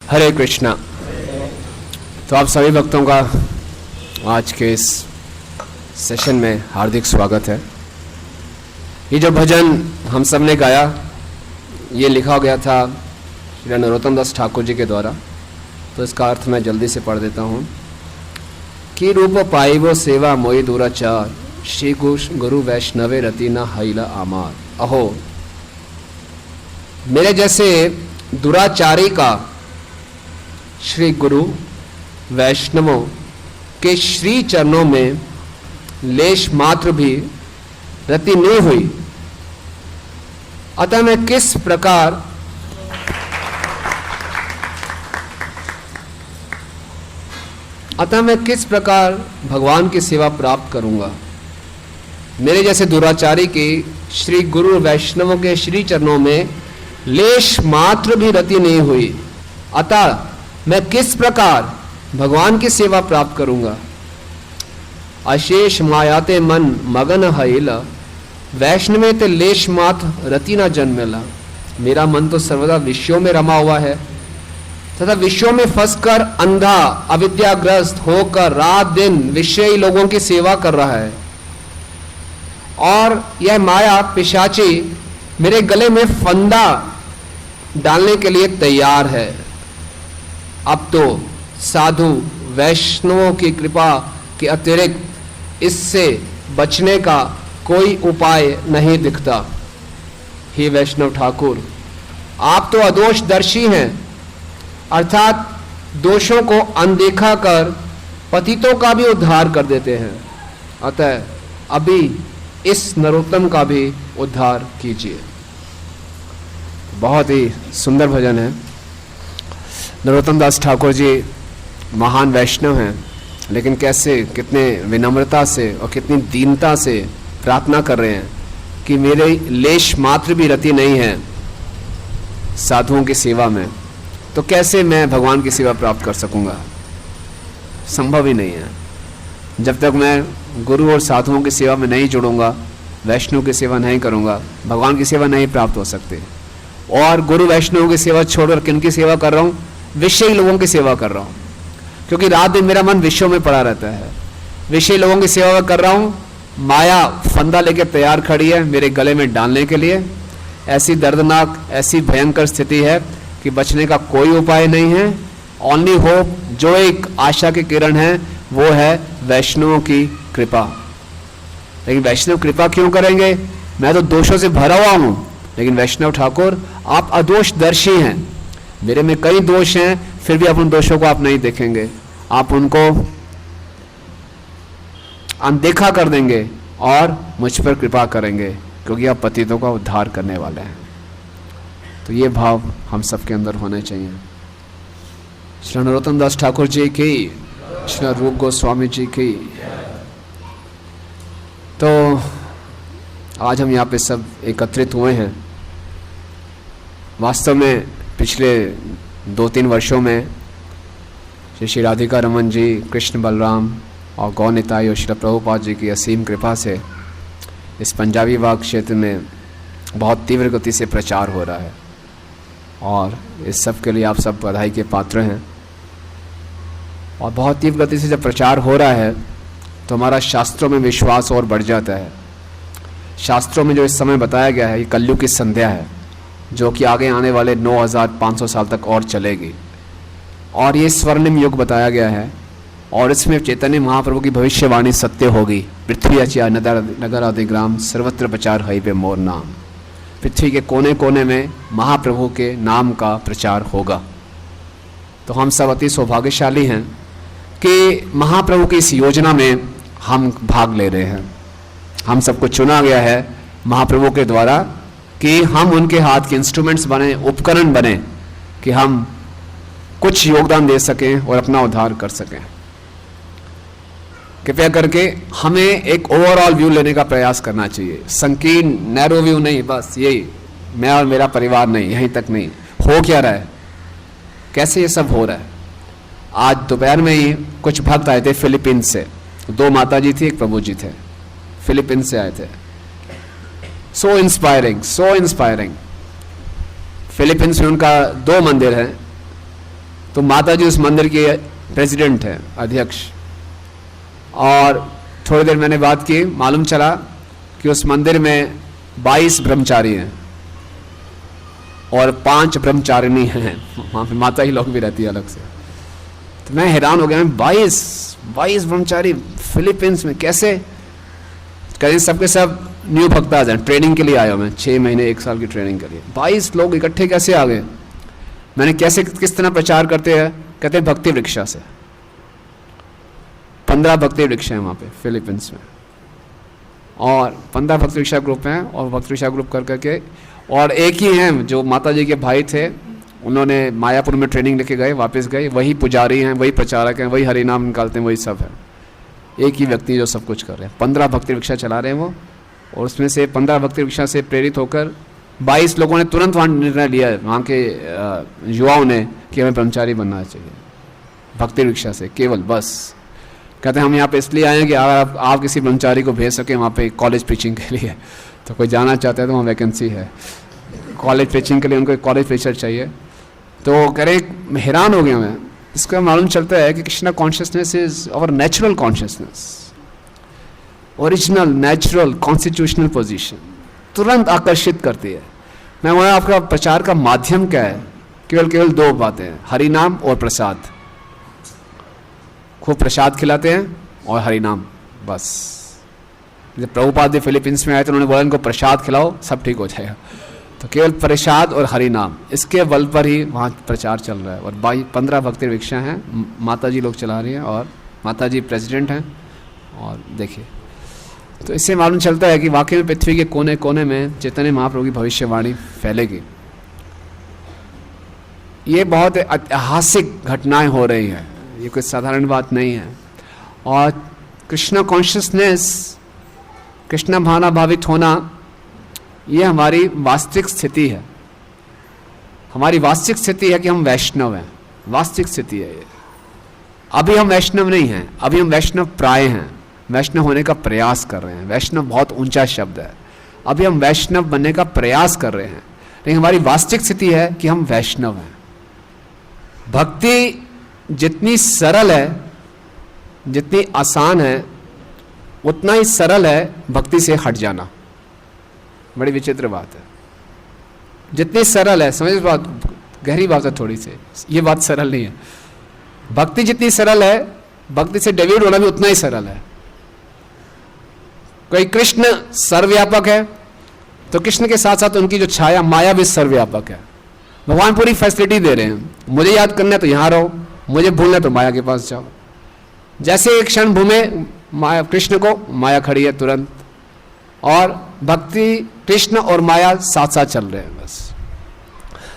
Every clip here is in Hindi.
हरे कृष्णा। तो आप सभी भक्तों का आज के इस सेशन में हार्दिक स्वागत है। ये जो भजन हम सब ने गाया, ये लिखा गया था श्री नरोत्तम दास ठाकुर जी के द्वारा। तो इसका अर्थ मैं जल्दी से पढ़ देता हूँ कि रूप पाइबो सेवा मोई दुराचार, श्री गुरु वैष्णवे रति न हईला आमार। अहो, मेरे जैसे दुराचारी का श्री गुरु वैष्णवों के श्री चरणों में लेश मात्र भी रति नहीं हुई, अतः मैं किस प्रकार भगवान की सेवा प्राप्त करूंगा। मेरे जैसे दुराचारी के श्री गुरु वैष्णवों के श्री चरणों में लेश मात्र भी रति नहीं हुई, अतः मैं किस प्रकार भगवान की सेवा प्राप्त करूंगा। अशेष मायाते मन मगन हईला, वैष्णवे ते लेश मात्र रति न जन्मेला। मेरा मन तो सर्वदा विषयों में रमा हुआ है तथा विषयों में फंसकर अंधा अविद्याग्रस्त होकर रात दिन विषयी लोगों की सेवा कर रहा है, और यह माया पिशाची मेरे गले में फंदा डालने के लिए तैयार है। अब तो साधु वैष्णवों की कृपा के अतिरिक्त इससे बचने का कोई उपाय नहीं दिखता। हे वैष्णव ठाकुर, आप तो अदोषदर्शी हैं, अर्थात दोषों को अनदेखा कर पतितों का भी उद्धार कर देते हैं। अतः अभी इस नरोत्तम का भी उद्धार कीजिए। बहुत ही सुंदर भजन है। नरोत्तम दास ठाकुर जी महान वैष्णव हैं, लेकिन कैसे, कितने विनम्रता से और कितनी दीनता से प्रार्थना कर रहे हैं कि मेरे लेश मात्र भी रति नहीं है साधुओं की सेवा में, तो कैसे मैं भगवान की सेवा प्राप्त कर सकूंगा। संभव ही नहीं है। जब तक मैं गुरु और साधुओं की सेवा में नहीं जुड़ूंगा, वैष्णव की सेवा नहीं करूंगा, भगवान की सेवा नहीं प्राप्त हो सकती। और गुरु वैष्णव की सेवा छोड़कर किन की सेवा कर रहा हूँ? विषयी लोगों की सेवा कर रहा हूँ, क्योंकि रात दिन मेरा मन विषयों में पड़ा रहता है। विषयी लोगों की सेवा कर रहा हूँ, माया फंदा लेके तैयार खड़ी है मेरे गले में डालने के लिए। ऐसी दर्दनाक, ऐसी भयंकर स्थिति है कि बचने का कोई उपाय नहीं है। ओनली होप, जो एक आशा की किरण है, वो है वैष्णवों की कृपा। लेकिन वैष्णव कृपा क्यों करेंगे? मैं तो दोषों से भरा हुआ हूँ। लेकिन वैष्णव ठाकुर, आप अदोषदर्शी हैं। मेरे में कई दोष हैं, फिर भी आप उन दोषों को आप नहीं देखेंगे, आप उनको अनदेखा कर देंगे और मुझ पर कृपा करेंगे, क्योंकि आप पतितों का उद्धार करने वाले हैं। तो ये भाव हम सबके अंदर होने चाहिए। श्री नरोत्तम दास ठाकुर जी की, श्री रूप गोस्वामी जी की। तो आज हम यहाँ पे सब एकत्रित हुए हैं। वास्तव में पिछले 2-3 वर्षों में श्री राधिका रमन जी, कृष्ण बलराम और गौ निताई और श्री प्रभुपाद जी की असीम कृपा से इस पंजाबी वाग क्षेत्र में बहुत तीव्र गति से प्रचार हो रहा है, और इस सब के लिए आप सब बधाई के पात्र हैं। और बहुत तीव्र गति से जब प्रचार हो रहा है तो हमारा शास्त्रों में विश्वास और बढ़ जाता है। शास्त्रों में जो इस समय बताया गया है, ये कलयुग की संध्या है, जो कि आगे आने वाले 9500 साल तक और चलेगी। और ये स्वर्णिम युग बताया गया है, और इसमें चैतन्य महाप्रभु की भविष्यवाणी सत्य होगी। पृथ्वी अचिया नगर आदि ग्राम, सर्वत्र प्रचार हई पे मोर नाम। पृथ्वी के कोने कोने में महाप्रभु के नाम का प्रचार होगा। तो हम सब अति सौभाग्यशाली हैं कि महाप्रभु की इस योजना में हम भाग ले रहे हैं। हम सबको चुना गया है महाप्रभु के द्वारा कि हम उनके हाथ के इंस्ट्रूमेंट्स बने, उपकरण बने, कि हम कुछ योगदान दे सकें और अपना उद्धार कर सकें। कृपया करके हमें एक ओवरऑल व्यू लेने का प्रयास करना चाहिए। संकीर्ण नैरो व्यू नहीं, बस यही मैं और मेरा परिवार नहीं, यहीं तक नहीं। हो क्या रहा है, कैसे ये सब हो रहा है। आज दोपहर में ही कुछ भक्त आए थे फिलीपींस से। 2 माता जी थी, एक प्रभु जी थे, फिलीपींस से आए थे। So inspiring, so inspiring. Philippines में उनका 2 मंदिर हैं, तो माता जी उस मंदिर के प्रेसिडेंट है, अध्यक्ष। और थोड़ी देर मैंने बात की, मालूम चला कि उस मंदिर में 22 ब्रह्मचारी हैं और 5 ब्रह्मचारिणी हैं। वहाँ पे माता ही लोग भी रहती है अलग से। तो मैं हैरान हो गया, 22 ब्रह्मचारी फिलीपींस में कैसे? कहीं सबके सब न्यू भक्त आ जाए, ट्रेनिंग के लिए आया मैं, 6 महीने 1 साल की ट्रेनिंग के लिए। 22 लोग इकट्ठे कैसे आ गए? मैंने कैसे किस तरह प्रचार करते हैं? कहते हैं भक्ति वृक्षा से। 15 भक्ति वृक्ष हैं वहाँ पे फिलीपींस में, और 15 भक्ति वृक्षा ग्रुप हैं, और भक्ति वृक्षा ग्रुप कर करके, और एक ही हैं जो माता जी के भाई थे, उन्होंने मायापुर में ट्रेनिंग लेके गए, वापस गए, वही पुजारी हैं, वही प्रचारक हैं, वही हरिनाम निकालते हैं, वही सब है। एक ही व्यक्ति जो सब कुछ कर रहे हैं। 15 भक्ति वृक्षा चला रहे हैं वो, और उसमें से 15 भक्ति वृक्षा से प्रेरित होकर 22 लोगों ने तुरंत वहाँ निर्णय लिया, वहाँ के युवाओं ने, कि हमें ब्रह्मचारी बनना चाहिए भक्ति वृक्षा से केवल। बस कहते हैं हम यहाँ पे इसलिए आए हैं कि आप किसी ब्रह्मचारी को भेज सकें वहाँ पे कॉलेज प्रीचिंग के लिए। तो कोई जाना चाहता है तो वहाँ वैकेंसी है कॉलेज प्रीचिंग के लिए, उनको एक कॉलेज प्रीचर चाहिए। तो कह रहे, हैरान हो गया मैं। इसका मालूम चलता है कि Krishna consciousness is our natural consciousness, original natural constitutional position, तुरंत आकर्षित करती है। मैं वहाँ आपका प्रचार का माध्यम क्या है? केवल 2 बातें हैं, हरि नाम और प्रसाद। खूब प्रसाद खिलाते हैं और हरि नाम, बस। जब प्रभुपाद जी फिलीपींस में आए तो उन्होंने बोला इनको प्रसाद खिलाओ सब ठीक हो जाएगा। तो केवल प्रसाद और हरि नाम, इसके बल पर ही वहाँ प्रचार चल रहा है। और 15 भक्ति वृक्षा हैं, माता जी लोग चला रही हैं, और माता जी प्रेसिडेंट हैं। और देखिए, तो इससे मालूम चलता है कि वाकई में पृथ्वी के कोने कोने में चैतन्य महाप्रभु की भविष्यवाणी फैलेगी। ये बहुत ऐतिहासिक घटनाएं हो रही है, ये कोई साधारण बात नहीं है। और कृष्णा कॉन्शियसनेस, कृष्णा भावना भावित होना, ये हमारी वास्तविक स्थिति है। हमारी वास्तविक स्थिति है कि हम वैष्णव हैं, वास्तविक स्थिति है ये। अभी हम वैष्णव नहीं हैं, अभी हम वैष्णव प्राय हैं, वैष्णव होने का प्रयास कर रहे हैं। वैष्णव बहुत ऊंचा शब्द है, अभी हम वैष्णव बनने का प्रयास कर रहे हैं, लेकिन हमारी वास्तविक स्थिति है कि हम वैष्णव हैं। भक्ति जितनी सरल है, जितनी आसान है, उतना ही सरल है भक्ति से हट जाना। बड़ी विचित्र बात है। जितनी सरल है, समझ बात, गहरी बात है थोड़ी सी, ये बात सरल नहीं है। भक्ति जितनी सरल है, भक्ति से डेविएट होना भी उतना ही सरल है। कोई कृष्ण सर्वव्यापक है, तो कृष्ण के साथ साथ उनकी जो छाया माया भी सर्वव्यापक है। भगवान पूरी फैसिलिटी दे रहे हैं, मुझे याद करना है तो यहां रहो, मुझे भूलना है तो माया के पास जाओ। जैसे एक क्षण भूमे माया, कृष्ण को माया खड़ी है तुरंत, और भक्ति कृष्ण और माया साथ साथ चल रहे हैं बस।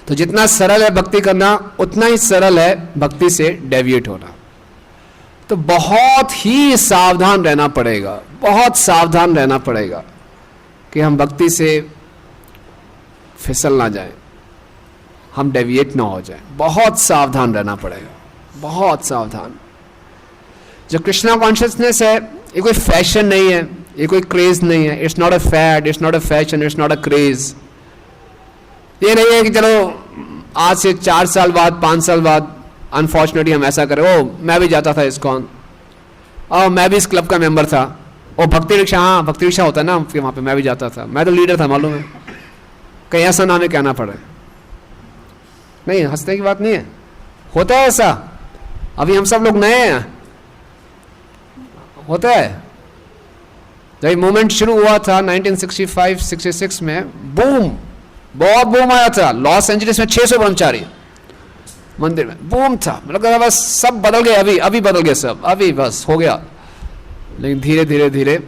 तो जितना सरल है भक्ति करना, उतना ही सरल है भक्ति से डेविएट होना। तो बहुत ही सावधान रहना पड़ेगा, बहुत सावधान रहना पड़ेगा कि हम भक्ति से फिसल ना जाए, हम डेविएट ना हो जाए। बहुत सावधान रहना पड़ेगा, बहुत सावधान। जो कृष्णा कॉन्शियसनेस है, ये कोई फैशन नहीं है, ये कोई क्रेज नहीं है। It's not a fad, it's not a fashion, it's not a craze. ये नहीं है कि चलो आज से 4 साल बाद, 5 साल बाद अनफॉर्चुनेटली हम ऐसा करें। ओ मैं भी जाता था इस्कॉन, और मैं भी इस क्लब का मेंबर था। ओ भक्ति वृक्षा, हाँ भक्ति वृक्षा होता है ना वहाँ पे, मैं भी जाता था, मैं तो लीडर था, मालूम है। कहीं ऐसा ना हमें कहना पड़े। नहीं, हंसने की बात नहीं है, होता है ऐसा। अभी हम सब लोग नए हैं, होता है। जब मूवमेंट शुरू हुआ था 1965-66 में, बूम, बहुत बूम आया था। लॉस एंजलिस में 600 ब्रह्मचारी मंदिर में, बूम था। मतलब बस सब बदल गए, अभी बदल गए सब, अभी बस हो गया। लेकिन धीरे धीरे धीरे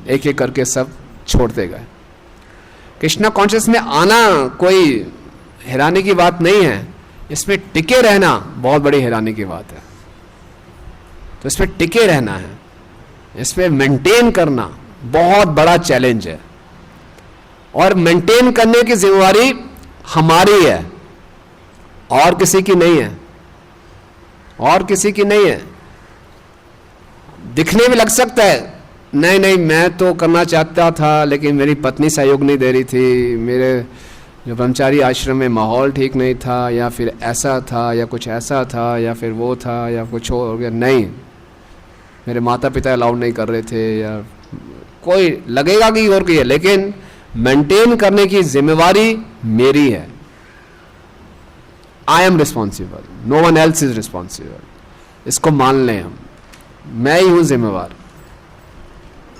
एक एक करके सब छोड़ते गए। कृष्णा कॉन्शियस में आना कोई हैरानी की बात नहीं है, इसमें टिके रहना बहुत बड़ी हैरानी की बात है। तो इसमें टिके रहना है, इसमें मेंटेन करना बहुत बड़ा चैलेंज है। और मेंटेन करने की जिम्मेवारी हमारी है, और किसी की नहीं है, और किसी की नहीं है। दिखने में लग सकता है नहीं मैं तो करना चाहता था, लेकिन मेरी पत्नी सहयोग नहीं दे रही थी, मेरे जो ब्रह्मचारी आश्रम में माहौल ठीक नहीं था, या फिर ऐसा था, या कुछ ऐसा था, या फिर वो था, या कुछ हो गया, नहीं, मेरे माता पिता अलाउड नहीं कर रहे थे, या कोई लगेगा कि और की है, लेकिन मेंटेन करने की जिम्मेवारी मेरी है। I am responsible, no one else is responsible. इसको मान लें हम, मैं ही हूं जिम्मेवार।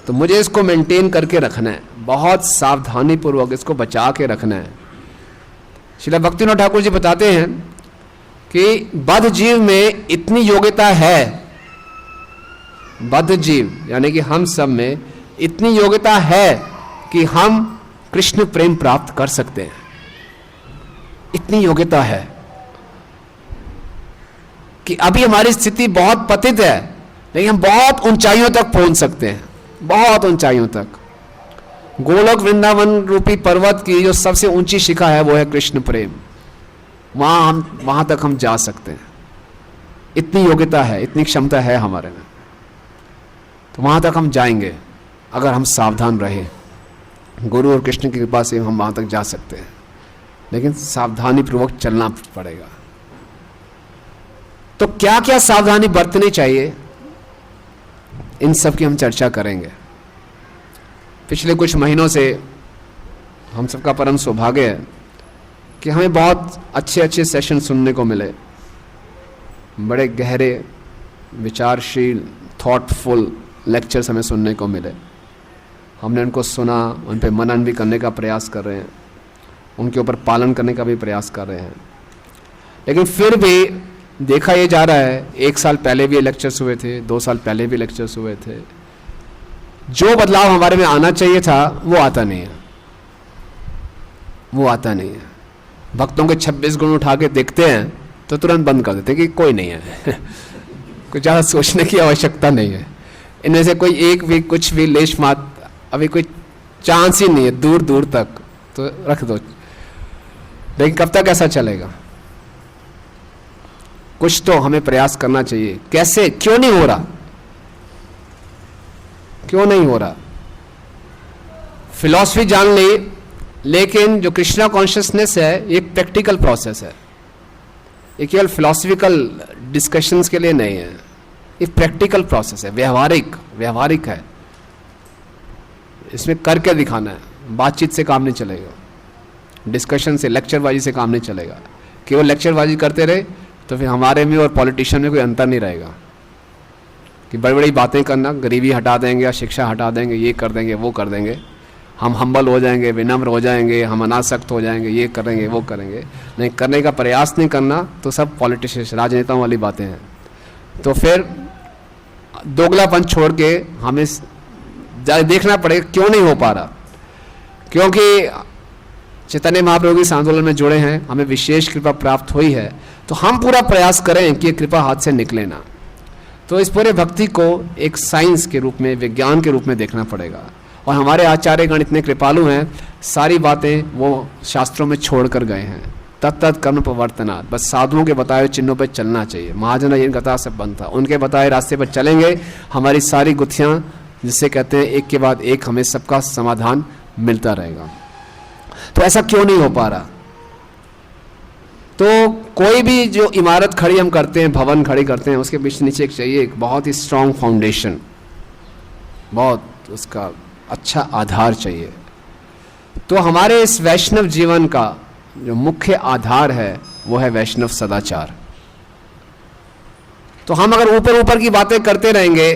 तो मुझे इसको मेंटेन करके रखना है, बहुत सावधानी पूर्वक इसको बचा के रखना है। श्रील भक्तिविनोद ठाकुर जी बताते हैं कि बद्ध जीव में इतनी योग्यता है, बद्ध जीव यानी कि हम सब में इतनी योग्यता है कि हम कृष्ण प्रेम प्राप्त कर सकते हैं। इतनी योग्यता है कि अभी हमारी स्थिति बहुत पतित है, लेकिन हम बहुत ऊंचाइयों तक पहुंच सकते हैं, बहुत ऊंचाइयों तक। गोलोक वृंदावन रूपी पर्वत की जो सबसे ऊंची शिखा है वो है कृष्ण प्रेम। वहां तक हम जा सकते हैं। इतनी योग्यता है, इतनी क्षमता है हमारे में, तो वहां तक हम जाएंगे अगर हम सावधान रहे। गुरु और कृष्ण की कृपा से हम वहां तक जा सकते हैं, लेकिन सावधानी पूर्वक चलना पड़ेगा। तो क्या क्या सावधानी बरतनी चाहिए, इन सब की हम चर्चा करेंगे। पिछले कुछ महीनों से हम सबका परम सौभाग्य है कि हमें बहुत अच्छे अच्छे सेशन सुनने को मिले, बड़े गहरे विचारशील थॉटफुल लेक्चर्स हमें सुनने को मिले। हमने उनको सुना, उन पर मनन भी करने का प्रयास कर रहे हैं, उनके ऊपर पालन करने का भी प्रयास कर रहे हैं। लेकिन फिर भी देखा ये जा रहा है, 1 साल पहले भी लेक्चर्स हुए थे, 2 साल पहले भी लेक्चर्स हुए थे, जो बदलाव हमारे में आना चाहिए था वो आता नहीं है, वो आता नहीं है। भक्तों के 26 गुण उठा के देखते हैं तो तुरंत बंद कर देते हैं कि कोई नहीं है कुछ ज़्यादा सोचने की आवश्यकता नहीं है, इनमें से कोई एक भी कुछ भी लेश मात अभी कोई चांस ही नहीं है, दूर दूर तक, तो रख दो। लेकिन कब तक ऐसा चलेगा? कुछ तो हमें प्रयास करना चाहिए। कैसे, क्यों नहीं हो रहा, क्यों नहीं हो रहा? फिलॉसफी जान ली, लेकिन जो कृष्णा कॉन्शियसनेस है ये एक प्रैक्टिकल प्रोसेस है, ये केवल फिलॉसफिकल डिस्कशंस के लिए नहीं है, ये प्रैक्टिकल प्रोसेस है, व्यवहारिक है। इसमें करके दिखाना है, बातचीत से काम नहीं चलेगा, डिस्कशन से, लेक्चरबाजी से काम नहीं चलेगा। केवल लेक्चरबाजी करते रहे तो फिर हमारे में और पॉलिटिशियन में कोई अंतर नहीं रहेगा कि बड़ी बड़ी बातें करना, गरीबी हटा देंगे या शिक्षा हटा देंगे, ये कर देंगे वो कर देंगे, हम हम्बल हो जाएंगे, विनम्र हो जाएंगे, हम अनासक्त हो जाएंगे, ये करेंगे वो करेंगे, नहीं करने का प्रयास नहीं करना, तो सब पॉलिटिशियन राजनेताओं वाली बातें हैं। तो फिर दोगलापन छोड़ के हमें देखना पड़ेगा क्यों नहीं हो पा रहा। क्योंकि चैतन्य महाप्रभु के आंदोलन में जुड़े हैं, हमें विशेष कृपा प्राप्त हुई है, तो हम पूरा प्रयास करें कि ये कृपा हाथ से निकले ना। तो इस पूरे भक्ति को एक साइंस के रूप में, विज्ञान के रूप में देखना पड़ेगा। और हमारे आचार्यगण इतने कृपालु हैं, सारी बातें वो शास्त्रों में छोड़ कर गए हैं। तत्त कर्म प्रवर्तना, बस साधुओं के बताए हुए चिन्हों पर चलना चाहिए। महाजन ये कथा सब बंद था, उनके बताए रास्ते पर चलेंगे, हमारी सारी गुत्थियाँ, जिससे कहते हैं एक के बाद एक हमें सबका समाधान मिलता रहेगा। तो ऐसा क्यों नहीं हो पा रहा? तो कोई भी जो इमारत खड़ी हम करते हैं, भवन खड़ी करते हैं, उसके बीच नीचे एक चाहिए एक बहुत ही स्ट्रांग फाउंडेशन, बहुत उसका अच्छा आधार चाहिए। तो हमारे इस वैष्णव जीवन का जो मुख्य आधार है वो है वैष्णव सदाचार। तो हम अगर ऊपर ऊपर की बातें करते रहेंगे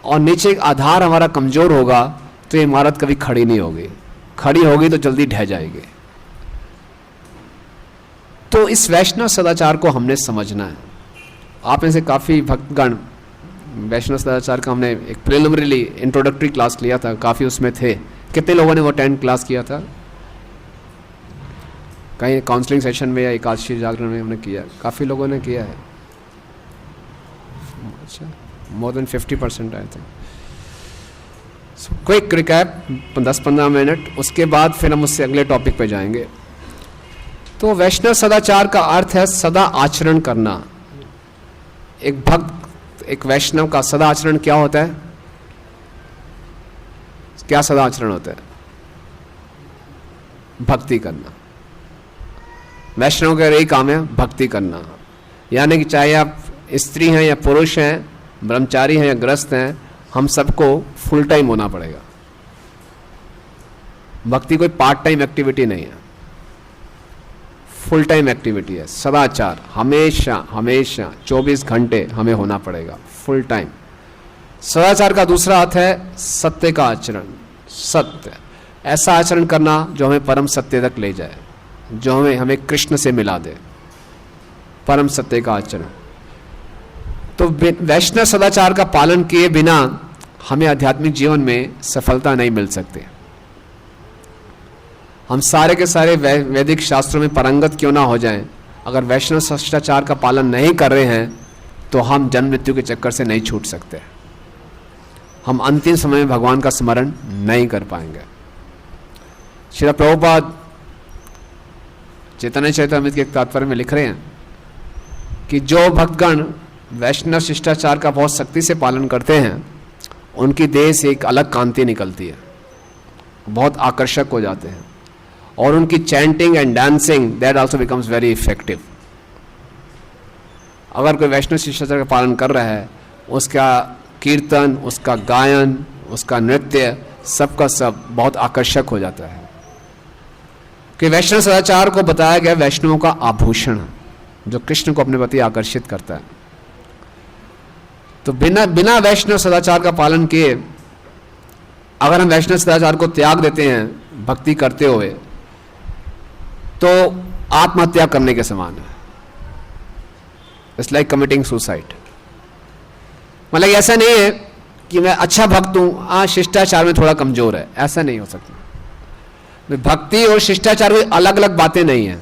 और नीचे एक आधार हमारा कमजोर होगा, तो ये इमारत कभी खड़ी नहीं होगी, खड़ी होगी तो जल्दी ढह जाएगी। तो इस वैष्णव सदाचार को हमने समझना है। आप में से काफ़ी भक्तगण वैष्णव सदाचार का हमने एक प्रिलिमिनरी इंट्रोडक्टरी क्लास लिया था, काफ़ी उसमें थे। कितने लोगों ने वो 10 क्लास किया था? कहीं काउंसलिंग सेशन में या एकादशी जागरण में हमने किया, काफ़ी लोगों ने किया है। अच्छा, मोर देन 50% आए थे। क्विक रिकैप 10-15 मिनट, उसके बाद फिर हम उससे अगले टॉपिक पे जाएंगे। तो वैष्णव सदाचार का अर्थ है सदा आचरण करना। एक भक्त, एक वैष्णव का सदा आचरण क्या होता है? क्या सदा आचरण होता है? भक्ति करना। वैष्णव का यही काम है, भक्ति करना। यानी कि चाहे आप स्त्री हैं या पुरुष हैं, ब्रह्मचारी हैं या गृहस्थ हैं, हम सबको फुल टाइम होना पड़ेगा। भक्ति कोई पार्ट टाइम एक्टिविटी नहीं है, फुल टाइम एक्टिविटी है। सदाचार हमेशा हमेशा 24 घंटे हमें होना पड़ेगा, फुल टाइम। सदाचार का दूसरा अर्थ है सत्य का आचरण। सत्य, ऐसा आचरण करना जो हमें परम सत्य तक ले जाए, जो हमें कृष्ण से मिला दे, परम सत्य का आचरण। तो वैष्णव सदाचार का पालन किए बिना हमें आध्यात्मिक जीवन में सफलता नहीं मिल सकती। हम सारे के सारे वैदिक शास्त्रों में पारंगत क्यों ना हो जाएं, अगर वैष्णव शिष्टाचार का पालन नहीं कर रहे हैं तो हम जन्म मृत्यु के चक्कर से नहीं छूट सकते। हम अंतिम समय में भगवान का स्मरण नहीं कर पाएंगे। श्रील प्रभुपाद चैतन्य चरितामृत के एक तात्पर्य में लिख रहे हैं कि जो भक्तगण वैष्णव शिष्टाचार का बहुत सख्ती से पालन करते हैं, उनकी देह से एक अलग कांति निकलती है, बहुत आकर्षक हो जाते हैं, और उनकी chanting and dancing that also becomes very effective. अगर कोई वैष्णव शिष्टाचार का पालन कर रहा है, उसका कीर्तन, उसका गायन, उसका नृत्य, सबका सब बहुत आकर्षक हो जाता है। कि वैष्णव सदाचार को बताया गया वैष्णवों का आभूषण, जो कृष्ण को अपने प्रति आकर्षित करता है। तो बिना वैष्णव सदाचार का पालन किए अगर हम वैष्णव सदाचार को त्याग देते हैं भक्ति करते हुए, तो आत्महत्या करने के समान है। It's like committing suicide. मतलब ऐसा नहीं है कि मैं अच्छा भक्त हूं, शिष्टाचार में थोड़ा कमजोर है, ऐसा नहीं हो सकता। भक्ति और शिष्टाचार कोई अलग अलग बातें नहीं है।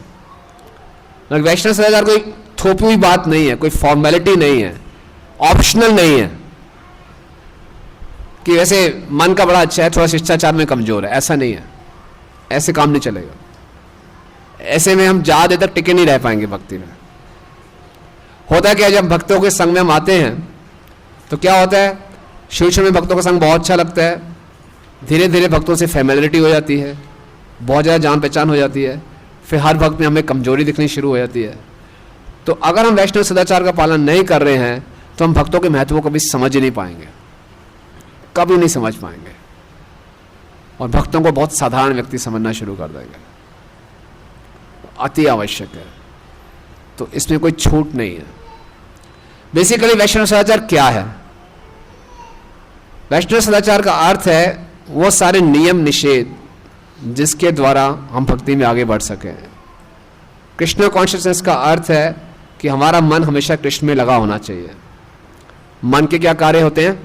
वैष्णव सदाचार कोई थोपी हुई बात नहीं है, कोई फॉर्मेलिटी नहीं है, ऑप्शनल नहीं है कि वैसे मन का बड़ा अच्छा है, थोड़ा शिष्टाचार में कमजोर है, ऐसा नहीं है। ऐसे काम नहीं चलेगा। ऐसे में हम ज्यादा देर तक टिके नहीं रह पाएंगे भक्ति में। होता क्या, जब भक्तों के संग में हम आते हैं तो क्या होता है, शुरू में भक्तों का संग बहुत अच्छा लगता है, धीरे धीरे भक्तों से फैमिलियरिटी हो जाती है, बहुत ज़्यादा जान पहचान हो जाती है, फिर हर भक्त में हमें कमजोरी दिखनी शुरू हो जाती है। तो अगर हम वैष्णव सदाचार का पालन नहीं कर रहे हैं तो हम भक्तों के महत्व को कभी समझ ही नहीं पाएंगे, कभी नहीं समझ पाएंगे, और भक्तों को बहुत साधारण व्यक्ति समझना शुरू कर देंगे। अति आवश्यक है, तो इसमें कोई छूट नहीं है। बेसिकली वैष्णव सदाचार क्या है? वैष्णव सदाचार का अर्थ है वो सारे नियम निषेध जिसके द्वारा हम भक्ति में आगे बढ़ सकें। कृष्ण कॉन्शियसनेस का अर्थ है कि हमारा मन हमेशा कृष्ण में लगा होना चाहिए। मन के क्या कार्य होते हैं?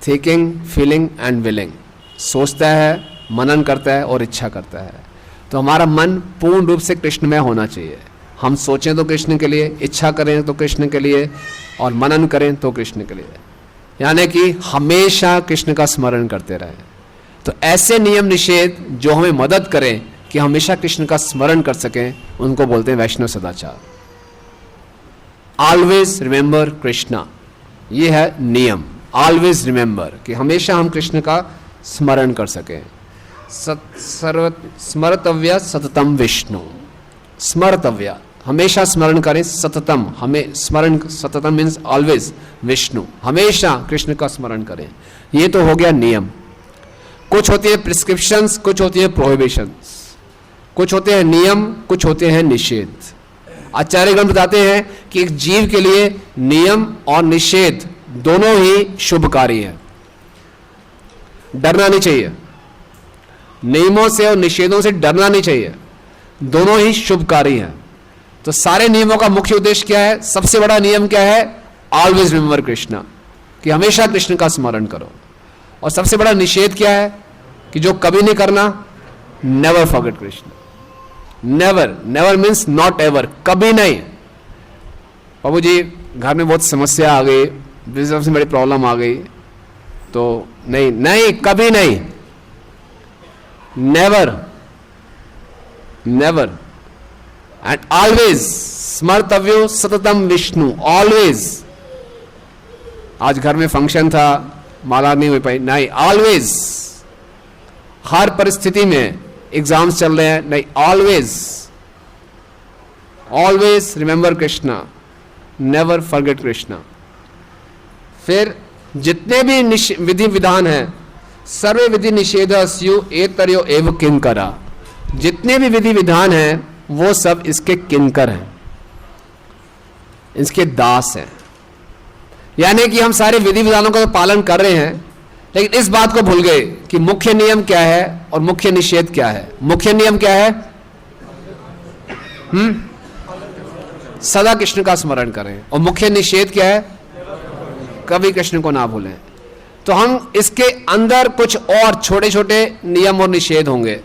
Thinking, feeling and willing. सोचता है, मनन करता है और इच्छा करता है। तो हमारा मन पूर्ण रूप से कृष्णमय होना चाहिए। हम सोचें तो कृष्ण के लिए, इच्छा करें तो कृष्ण के लिए, और मनन करें तो कृष्ण के लिए, यानी कि हमेशा कृष्ण का स्मरण करते रहें। तो ऐसे नियम निषेध जो हमें मदद करें कि हमेशा कृष्ण का स्मरण कर सकें, उनको बोलते हैं वैष्णव सदाचार। ऑलवेज रिमेंबर कृष्णा, ये है नियम। ऑलवेज रिमेंबर कि हमेशा हम कृष्ण का स्मरण कर सकें। स्मर्तव्य सततम विष्णु। स्मर्तव्य, हमेशा स्मरण करें। सततम, हमें स्मरण, सततम मीन्स ऑलवेज विष्णु, हमेशा कृष्ण का स्मरण करें। ये तो हो गया नियम। कुछ होती है प्रिस्क्रिप्शंस, कुछ होती है प्रोहिबिशंस, कुछ होते हैं नियम, कुछ होते हैं निषेध। आचार्यगण बताते हैं कि एक जीव के लिए नियम और निषेध दोनों ही शुभकारी है। डरना नहीं चाहिए, नियमों से और निषेधों से डरना नहीं चाहिए, दोनों ही शुभकारी हैं। तो सारे नियमों का मुख्य उद्देश्य क्या है? सबसे बड़ा नियम क्या है? ऑलवेज रिमेंबर कृष्णा, कि हमेशा कृष्ण का स्मरण करो। और सबसे बड़ा निषेध क्या है? कि जो कभी नहीं करना, never forget Krishna. Never, never means not ever, कभी नहीं। बाबू जी घर में बहुत समस्या आ गई, बिजनेस में बड़ी प्रॉब्लम आ गई, तो नहीं नहीं, कभी नहीं, नेवर, नेवर। एंड ऑलवेज स्मर्तव्यो सततम विष्णु, ऑलवेज। आज घर में फंक्शन था, माला नहीं हो पाई, नहीं, ऑलवेज। हर परिस्थिति में, एग्जाम्स चल रहे हैं, नहीं, always always remember Krishna, never forget Krishna. फिर जितने भी विधि विधान हैं, सर्वे विधि निषेधस्यु एतर्यो एव किंकरा, जितने भी विधि विधान हैं वो सब इसके किंकर हैं, इसके दास हैं। यानी कि हम सारे विधि विधानों का तो पालन कर रहे हैं, लेकिन इस बात को भूल गए कि मुख्य नियम क्या है और मुख्य निषेध क्या है। मुख्य नियम क्या है? सदा कृष्ण का स्मरण करें। और मुख्य निषेध क्या है? कभी कृष्ण को ना भूलें। तो हम इसके अंदर कुछ और छोटे छोटे नियम और निषेध होंगे,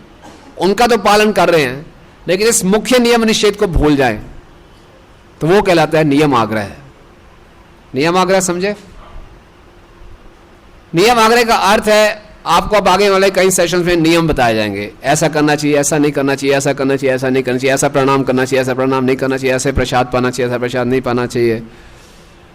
उनका तो पालन कर रहे हैं, लेकिन इस मुख्य नियम निषेध को भूल जाएं तो वो कहलाता है नियम आग्रह। नियम आग्रह समझे? नियम आग्रह का अर्थ है, आपको अब आगे वाले कई सेशंस में नियम बताए जाएंगे, ऐसा करना चाहिए, ऐसा नहीं करना चाहिए, ऐसा करना चाहिए, ऐसा नहीं करना चाहिए, ऐसा प्रणाम करना चाहिए, ऐसा प्रणाम नहीं करना चाहिए, ऐसे प्रसाद पाना चाहिए, ऐसा प्रसाद नहीं पाना चाहिए।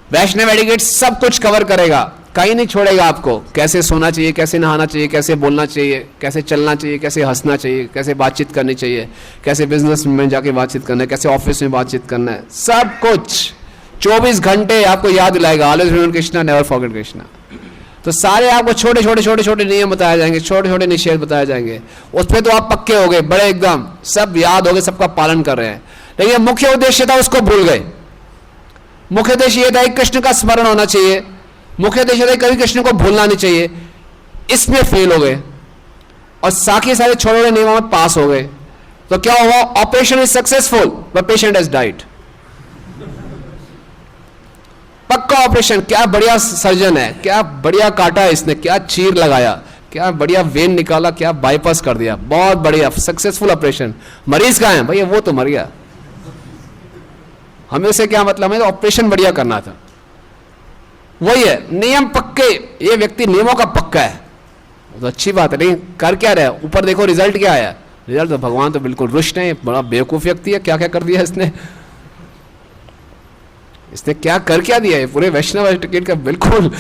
वैष्णव एटिकेट सब कुछ कवर करेगा, कहीं नहीं छोड़ेगा आपको। कैसे सोना चाहिए, कैसे नहाना चाहिए, कैसे बोलना चाहिए, कैसे चलना चाहिए, कैसे हंसना चाहिए, कैसे बातचीत करनी चाहिए, कैसे बिजनेस में जाके बातचीत करना है, कैसे ऑफिस में बातचीत करना है, सब कुछ 24 घंटे आपको याद दिलाएगा। Always remember Krishna, never forget Krishna. तो सारे आपको छोटे छोटे छोटे छोटे नियम बताए जाएंगे, छोटे छोटे निषेध बताए जाएंगे, उस पर तो आप पक्के हो गए, बड़े एकदम सब याद हो गए, सबका पालन कर रहे हैं। लेकिन मुख्य उद्देश्य था उसको भूल गए। मुख्य उद्देश्य यह था कि कृष्ण का स्मरण होना चाहिए, मुख्य उद्देश्य था कभी कृष्ण को भूलना नहीं चाहिए, इसमें फेल हो गए और सारे छोटे छोटे नियमों में पास हो गए। तो क्या हुआ? Operation is successful but patient has died. पक्का ऑपरेशन, क्या बढ़िया सर्जन है, क्या बढ़िया काटा है इसने, क्या चीर लगाया, क्या बढ़िया वेन निकाला, क्या बाईपास कर दिया, बहुत बढ़िया सक्सेसफुल ऑपरेशन। मरीज कहां है भैया? वो तो मर गया। हमें से क्या मतलब, हमें तो ऑपरेशन बढ़िया करना था। वही है, नियम पक्के, ये व्यक्ति नियमों का पक्का है तो अच्छी बात है, लेकिन कर क्या रहा है? ऊपर देखो रिजल्ट क्या आया। रिजल्ट तो भगवान तो बिल्कुल रुष्ट है, बड़ा बेवकूफ व्यक्ति है, क्या क्या कर दिया इसने क्या कर क्या दिया है? पूरे वैष्णव एटिकेट का बिल्कुल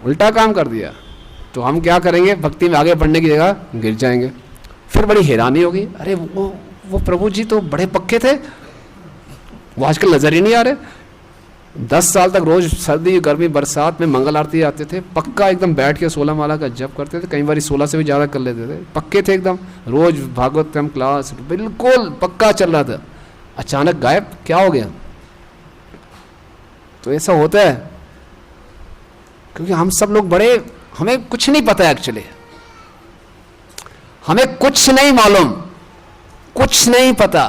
उल्टा काम कर दिया। तो हम क्या करेंगे? भक्ति में आगे बढ़ने की जगह गिर जाएंगे। फिर बड़ी हैरानी होगी, अरे वो प्रभु जी तो बड़े पक्के थे, वो आजकल नजर ही नहीं आ रहे। 10 साल तक रोज सर्दी गर्मी बरसात में मंगल आरती आते थे, पक्का एकदम बैठ के 16 माला का जप करते थे, कई बार 16 से भी ज़्यादा कर लेते थे, पक्के थे एकदम, रोज भागवतम क्लास बिल्कुल पक्का चल रहा था। अचानक गायब, क्या हो गया? तो ऐसा होता है क्योंकि हम सब लोग बड़े, हमें कुछ नहीं पता है एक्चुअली, हमें कुछ नहीं मालूम, कुछ नहीं पता,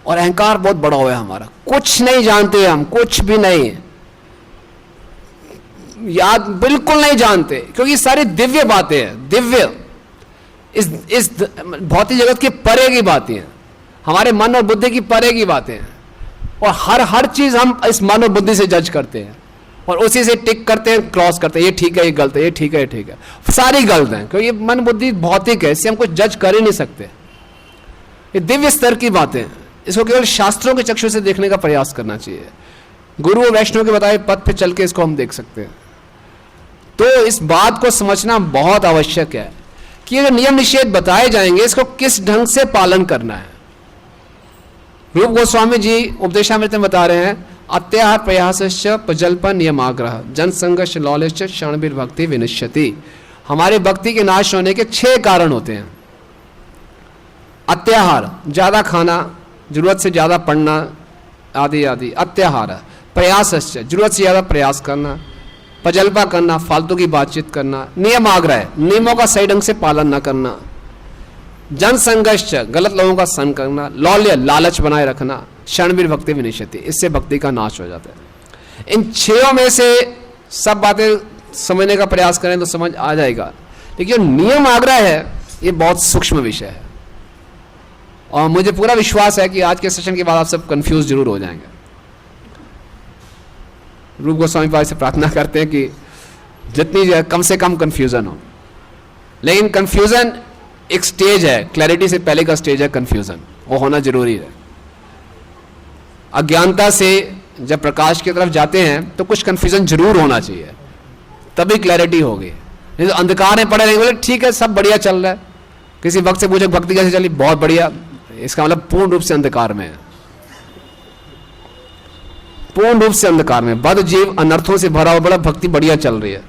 और अहंकार बहुत बड़ा हुआ है हमारा, कुछ नहीं जानते हम, कुछ भी नहीं याद, बिल्कुल नहीं जानते, क्योंकि सारी दिव्य बातें हैं, दिव्य इस भौतिक जगत के परे की बातें हैं, हमारे मन और बुद्धि की परे की बातें हैं, और हर चीज हम इस मन और बुद्धि से जज करते हैं और उसी से टिक करते हैं, क्रॉस करते हैं, ये ठीक है, ये गलत है, ये ठीक है, ये ठीक है, सारी गलत है, क्योंकि मन बुद्धि भौतिक है, इससे हम कुछ जज कर ही नहीं सकते। ये दिव्य स्तर की बातें, इसको केवल शास्त्रों के चक्षु से देखने का प्रयास करना चाहिए, गुरु और वैष्णव के बताए पथ पे चल के इसको हम देख सकते हैं। तो इस बात को समझना बहुत आवश्यक है कि अगर नियम निषेध बताए जाएंगे, इसको किस ढंग से पालन करना है। रूप गोस्वामी जी उपदेशामृत में बता रहे हैं, अत्याहार प्रयासश्च प्रजल्प नियमाग्रह जन संघर्ष लौल्यश्च क्षणभीर भक्ति विनश्यति। हमारे भक्ति के नाश होने के 6 कारण होते हैं। अत्याहार, ज्यादा खाना, जरूरत से ज्यादा पढ़ना आदि आदि अत्याहार। प्रयासश्च, जरूरत से ज्यादा प्रयास करना, प्रजल्पा करना, फालतू की बातचीत करना, नियम आग्रह, नियमों का सही ढंग से पालन न करना, जन संघर्ष, गलत लोगों का संग करना, लौल्य, लालच बनाए रखना, क्षणभीर भक्ति विनिश्यति, इससे भक्ति का नाश हो जाता है। इन 6 में से सब बातें समझने का प्रयास करें तो समझ आ जाएगा, लेकिन जो नियम आग्रह है ये बहुत सूक्ष्म विषय है, और मुझे पूरा विश्वास है कि आज के सेशन के बाद आप सब कंफ्यूज जरूर हो जाएंगे। रूप गोस्वामी पाद से प्रार्थना करते हैं कि जितनी कम से कम कंफ्यूजन हो, लेकिन कंफ्यूजन एक स्टेज है, क्लैरिटी से पहले का स्टेज है कंफ्यूजन, वो होना जरूरी है। अज्ञानता से जब प्रकाश की तरफ जाते हैं तो कुछ कंफ्यूजन जरूर होना चाहिए, तभी क्लैरिटी होगी। नहीं तो अंधकार में पड़े रहेंगे, बोले ठीक है सब बढ़िया चल रहा है, किसी भक्त से पूछे भक्ति कैसे चली, बहुत बढ़िया, इसका मतलब पूर्ण रूप से अंधकार में है। पूर्ण रूप से अंधकार में, बद जीव अनर्थों से भरा हुआ, बड़ा भक्ति बढ़िया चल रही है,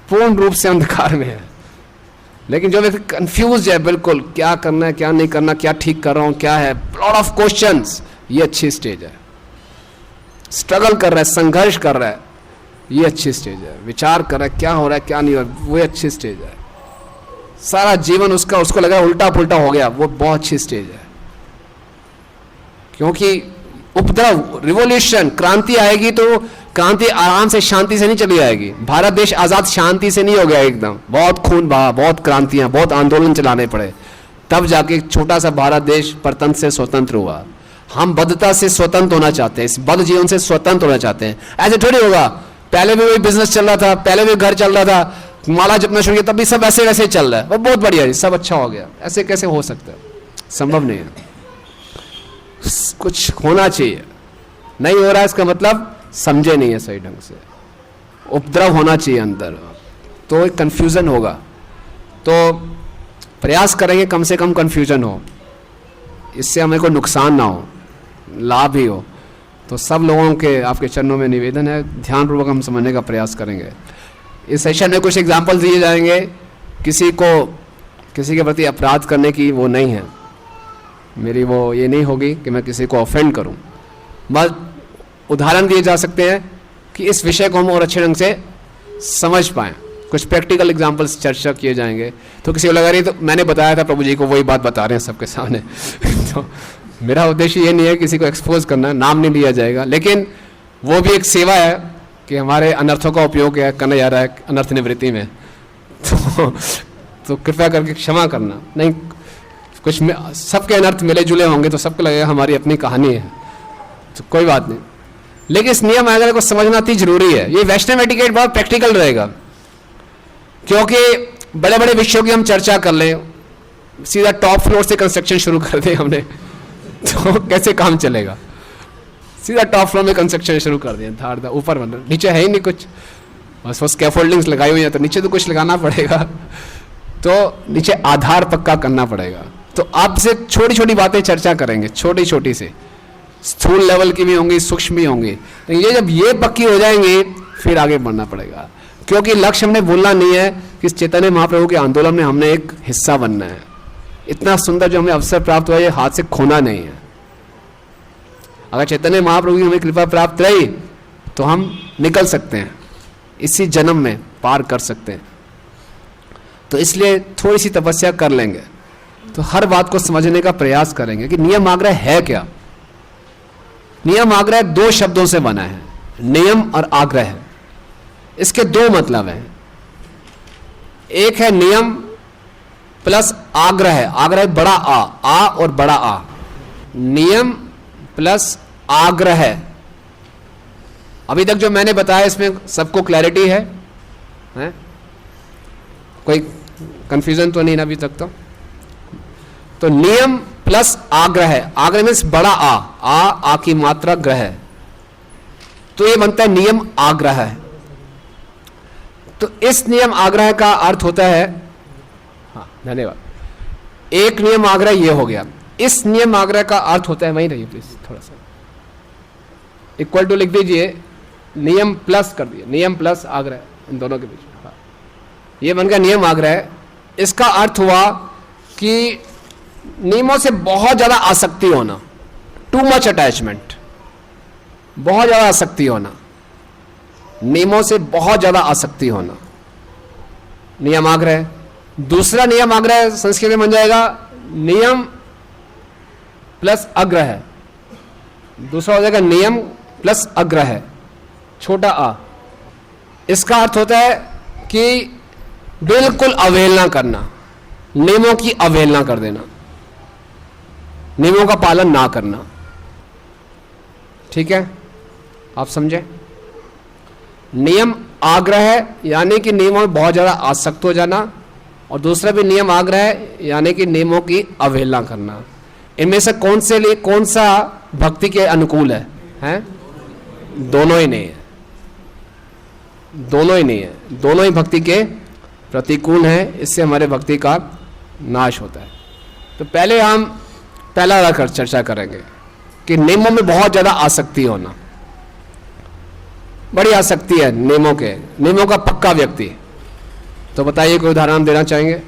पूर्ण रूप से अंधकार में है। लेकिन जो व्यक्ति कंफ्यूज है बिल्कुल, क्या करना है क्या नहीं करना, क्या ठीक कर रहा हूं क्या है, लॉट ऑफ क्वेश्चंस, ये अच्छी स्टेज है। स्ट्रगल कर रहा है, संघर्ष कर रहा है, ये अच्छी स्टेज है। विचार कर रहा है क्या हो रहा है क्या नहीं हो रहा है, वो अच्छी स्टेज है। सारा जीवन उसका, उसको लग रहा है उल्टा पुल्टा हो गया, वो बहुत अच्छी स्टेज है। क्योंकि उपद्रव, रिवॉल्यूशन, क्रांति आएगी तो क्रांति आराम से शांति से नहीं चली आएगी। भारत देश आजाद शांति से नहीं हो गया एकदम, बहुत खून बहा, बहुत क्रांतियां, बहुत आंदोलन चलाने पड़े, तब जाके एक छोटा सा भारत देश परतंत्र से स्वतंत्र हुआ। हम बद्धता से स्वतंत्र होना चाहते हैं, इस बद्ध जीवन से स्वतंत्र होना चाहते हैं। ऐसे थोड़ी होगा, पहले भी वही बिजनेस चल रहा था, पहले भी घर चल रहा था, माला जपना शुरू किया तब भी सब ऐसे वैसे चल रहा है, वो बहुत बढ़िया है, सब अच्छा हो गया। ऐसे कैसे हो सकता है, संभव नहीं है। कुछ होना चाहिए, नहीं हो रहा है इसका मतलब समझे नहीं है सही ढंग से, उपद्रव होना चाहिए अंदर, तो एक कंफ्यूजन होगा। तो प्रयास करेंगे कम से कम कंफ्यूजन हो, इससे हमें कोई नुकसान ना हो, लाभ ही हो। तो सब लोगों के आपके चरणों में निवेदन है, ध्यानपूर्वक हम समझने का प्रयास करेंगे। इस सेशन में कुछ एग्जाम्पल दिए जाएंगे, किसी के प्रति अपराध करने की वो नहीं है मेरी, वो ये नहीं होगी कि मैं किसी को ऑफेंड करूं, बस उदाहरण दिए जा सकते हैं कि इस विषय को हम और अच्छे ढंग से समझ पाएं। कुछ प्रैक्टिकल एग्जाम्पल्स चर्चा किए जाएंगे। तो किसी को लगा रही तो मैंने बताया था प्रभु जी को, वही बात बता रहे हैं सबके सामने तो मेरा उद्देश्य ये नहीं है किसी को एक्सपोज करना, नाम नहीं लिया जाएगा, लेकिन वो भी एक सेवा है कि हमारे अनर्थों का उपयोग करना जा रहा है अनर्थ निवृत्ति में। तो कृपया करके क्षमा करना, नहीं कुछ सबके अनर्थ मिले जुले होंगे तो सबको लगेगा हमारी अपनी कहानी है, तो कोई बात नहीं। लेकिन इस नियम आयोग को समझना अति जरूरी है। ये वैष्णव एटिकेट बहुत प्रैक्टिकल रहेगा, क्योंकि बड़े बड़े विषयों की हम चर्चा कर लें, सीधा टॉप फ्लोर से कंस्ट्रक्शन शुरू कर दें हमने तो कैसे काम चलेगा। सीधा टॉप फ्लोर में कंस्ट्रक्शन शुरू कर दिया, धार दा ऊपर बन, नीचे है ही नहीं कुछ, बस वो स्कैफोल्डिंग्स लगाई हुई है, तो नीचे तो कुछ लगाना पड़ेगा, तो नीचे आधार पक्का करना पड़ेगा। तो आपसे छोटी छोटी बातें चर्चा करेंगे, छोटी छोटी से, स्थूल लेवल की भी होंगी, सूक्ष्म भी होंगी। तो ये जब ये पक्की हो जाएंगी फिर आगे बढ़ना पड़ेगा, क्योंकि लक्ष्य हमने भूलना नहीं है कि इस चैतन्य महाप्रभु के आंदोलन में हमने एक हिस्सा बनना है। इतना सुंदर जो हमें अवसर प्राप्त हुआ, ये हाथ से खोना नहीं है। अगर चैतन्य महाप्रभु की हमें कृपा प्राप्त रही तो हम निकल सकते हैं, इसी जन्म में पार कर सकते हैं। तो इसलिए थोड़ी सी तपस्या कर लेंगे, तो हर बात को समझने का प्रयास करेंगे कि नियम आग्रह है क्या। नियम आग्रह दो शब्दों से बना है, नियम और आग्रह। इसके दो मतलब हैं, एक है नियम प्लस आग्रह। आग्रह बड़ा आ और बड़ा आ, नियम प्लस आग्रह। अभी तक जो मैंने बताया इसमें सबको क्लैरिटी है? कोई कंफ्यूजन तो नहीं ना अभी तक? तो नियम प्लस आग्रह, आग्रह मीन्स बड़ा आ की मात्रा ग्रह, तो ये बनता है नियम आग्रह। तो इस नियम आग्रह का अर्थ होता है, हाँ धन्यवाद, एक नियम आग्रह ये हो गया। इस नियम आग्रह का अर्थ होता है, वहीं रहिए प्लीज, थोड़ा सा इक्वल टू लिख दीजिए, नियम प्लस कर दिए, नियम प्लस आग्रह, इन दोनों के बीच में, हाँ ये बन गया नियम आग्रह। इसका अर्थ हुआ कि नियमों से बहुत ज्यादा आसक्ति होना, टू मच अटैचमेंट, बहुत ज्यादा आसक्ति होना, नियमों से बहुत ज्यादा आसक्ति होना, नियम आग्रह। दूसरा नियम आग्रह संस्कृत में बन जाएगा नियम प्लस अग्रह, दूसरा हो जाएगा नियम प्लस अग्रह, छोटा आ। इसका अर्थ होता है कि बिल्कुल अवहेलना करना, नियमों की अवहेलना कर देना, नियमों का पालन ना करना। ठीक है, आप समझे? नियम आग्रह यानी कि नियमों में बहुत ज्यादा आसक्त हो जाना, और दूसरा भी नियम आग्रह यानी कि नियमों की अवहेलना करना। इनमें से कौन सा भक्ति के अनुकूल है? दोनों ही नहीं है, दोनों ही नहीं है, दोनों ही भक्ति के प्रतिकूल है। इससे हमारे भक्ति का नाश होता है। तो पहले हम पहला रखकर चर्चा करेंगे, कि नियमों में बहुत ज्यादा आसक्ति होना, बड़ी आसक्ति है नियमों का पक्का व्यक्ति। तो बताइए कोई उदाहरण देना चाहेंगे?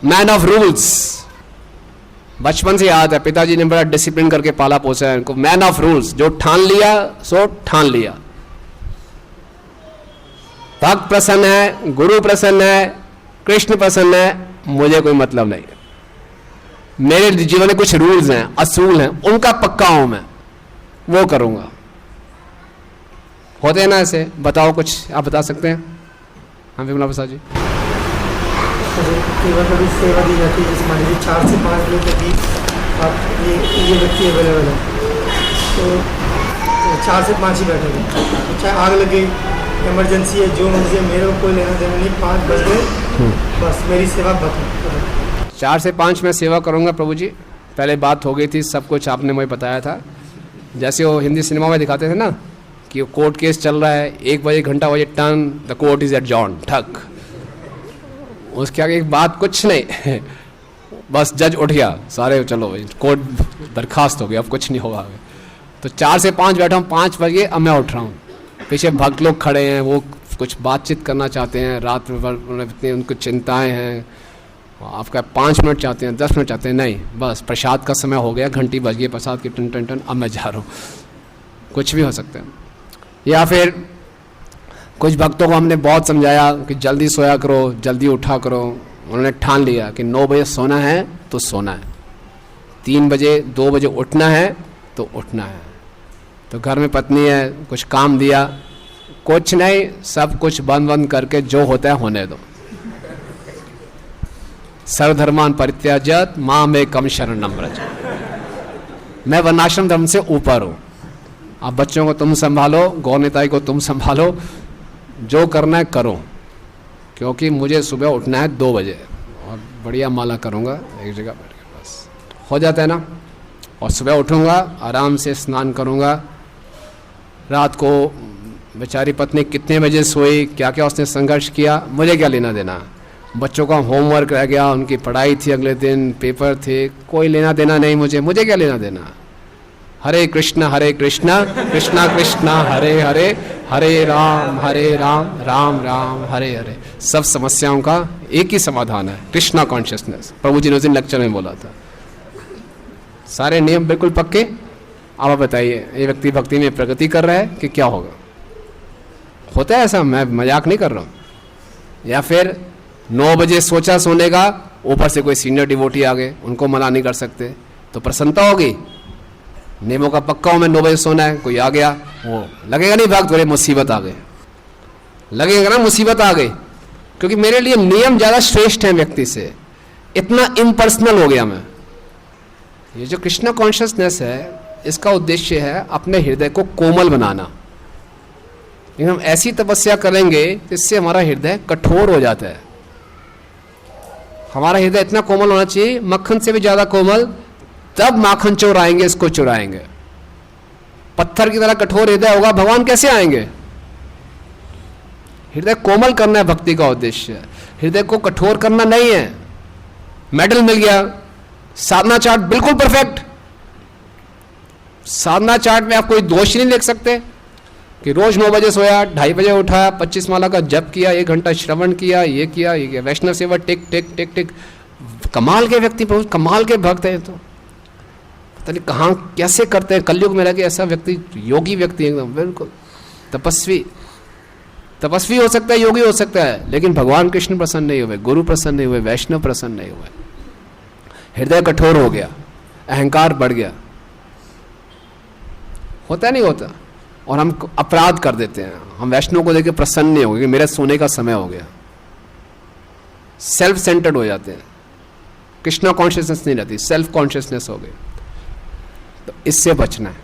मैन ऑफ रूल्स, बचपन से याद है, पिताजी ने बड़ा डिसिप्लिन करके पाला पोसा है इनको। मैन ऑफ रूल्स, जो ठान लिया सो ठान लिया। भक्त प्रसन्न है, गुरु प्रसन्न है, कृष्ण प्रसन्न है, मुझे कोई मतलब नहीं। मेरे जीवन में कुछ रूल्स हैं, असूल हैं, उनका पक्का हूं मैं, वो करूंगा। होते हैं ना ऐसे? बताओ कुछ, आप बता सकते हैं? हाँ विमला प्रसाद जी। केवल कभी सेवा दी जाती है, जैसे मान लीजिए 4 से 5 बजे के बीच आप ये व्यक्ति अवेलेबल है, तो 4 से 5 ही बैठेंगे। तो चाहे आग लगे, इमरजेंसी है, जो मर्जी है, मेरे को कोई लेना देना नहीं। 5 बज गए बस मेरी सेवा खत्म। 4 से 5 मैं सेवा करूंगा प्रभु जी। पहले बात हो गई थी, सब कुछ आपने मुझे बताया था। जैसे वो हिंदी सिनेमा में दिखाते थे ना कि कोर्ट केस चल रहा है, 1 बजे घंटा बजे turn, the court is adjourn, ठक। उसके आगे एक बात कुछ नहीं बस जज उठ गया, सारे चलो कोर्ट बर्खास्त हो गया, अब कुछ नहीं होगा। तो 4 से 5 बैठा हूँ, 5 बजे अब मैं उठ रहा हूँ। पीछे भक्त लोग खड़े हैं, वो कुछ बातचीत करना चाहते हैं, रात भर इतनी उनको चिंताएं हैं, आपका 5 मिनट चाहते हैं, 10 मिनट चाहते हैं, नहीं बस प्रसाद का समय हो गया, घंटी बज गई प्रसाद की, टन टन टन, अब मैं जा रहा हूँ। कुछ भी हो सकता है। या फिर कुछ भक्तों को हमने बहुत समझाया कि जल्दी सोया करो, जल्दी उठा करो। उन्होंने ठान लिया कि 9 बजे सोना है तो सोना है, 3 बजे 2 बजे उठना है तो उठना है। तो घर में पत्नी है, कुछ काम दिया, कुछ नहीं, सब कुछ बंद करके जो होता है होने दो। सर्वधर्मान परित्याज्य मामेकं शरणं व्रज। मैं वर्णाश्रम धर्म से ऊपर हूं। अब बच्चों को तुम संभालो, गौनिताई को तुम संभालो, जो करना है करो, क्योंकि मुझे सुबह उठना है 2 बजे और बढ़िया माला करूंगा एक जगह बैठ के, बस हो जाता है ना। और सुबह उठूंगा, आराम से स्नान करूंगा। रात को बेचारी पत्नी कितने बजे सोई, क्या क्या उसने संघर्ष किया, मुझे क्या लेना देना। बच्चों का होमवर्क रह गया, उनकी पढ़ाई थी, अगले दिन पेपर थे, कोई लेना देना नहीं मुझे क्या लेना देना। हरे कृष्णा कृष्णा कृष्णा हरे हरे, हरे राम राम राम हरे हरे। सब समस्याओं का एक ही समाधान है, कृष्णा कॉन्शियसनेस। प्रभु जी ने उस दिन लेक्चर में बोला था। सारे नियम बिल्कुल पक्के। अब बताइए, ये व्यक्ति भक्ति में प्रगति कर रहा है कि क्या होगा? होता है ऐसा, मैं मजाक नहीं कर रहा हूँ। या फिर 9 बजे सोचा सोने का, ऊपर से कोई सीनियर डिवोटी आ गए, उनको मना नहीं कर सकते, तो प्रसन्नता होगी। नियमों का पक्का हूं मैं, 9 बजे सोना है, कोई आ गया, वो लगेगा नहीं भक्त, बोले मुसीबत आ गई, लगेगा ना मुसीबत आ गई, क्योंकि मेरे लिए नियम ज्यादा श्रेष्ठ है व्यक्ति से। इतना इम्पर्सनल हो गया मैं। ये जो कृष्णा कॉन्शियसनेस है, इसका उद्देश्य है अपने हृदय को कोमल बनाना। लेकिन हम ऐसी तपस्या करेंगे जिससे हमारा हृदय कठोर हो जाता है। हमारा हृदय इतना कोमल होना चाहिए, मक्खन से भी ज्यादा कोमल, तब माखन चुराएंगे, इसको चुराएंगे। पत्थर की तरह कठोर हृदय होगा, भगवान कैसे आएंगे? हृदय कोमल करना है भक्ति का उद्देश्य। हृदय को कठोर करना नहीं है। मेडल मिल गया, साधना चार्ट बिल्कुल परफेक्ट। साधना चार्ट में आप कोई दोष नहीं देख सकते कि रोज 9 बजे सोया, 2:30 बजे उठा, 25 माला का जप किया, 1 घंटा श्रवण किया, ये किया, वैष्णव सेवा, टिक टिक टिक टिक। कमाल के व्यक्ति, कमाल के भक्त हैं। तो पता नहीं कहाँ कैसे करते हैं। कलयुग में लगे ऐसा व्यक्ति, योगी व्यक्ति एकदम बिल्कुल तपस्वी हो सकता है, योगी हो सकता है, लेकिन भगवान कृष्ण प्रसन्न नहीं हुए, गुरु प्रसन्न नहीं हुए, वैष्णव प्रसन्न नहीं हुए। हृदय कठोर हो गया, अहंकार बढ़ गया। होता नहीं होता। और हम अपराध कर देते हैं। हम वैष्णव को देकर प्रसन्न नहीं हो गए, मेरा सोने का समय हो गया। सेल्फ सेंटर्ड हो जाते हैं, कृष्णा कॉन्शियसनेस नहीं रहती, सेल्फ कॉन्शियसनेस हो गई। तो इससे बचना है।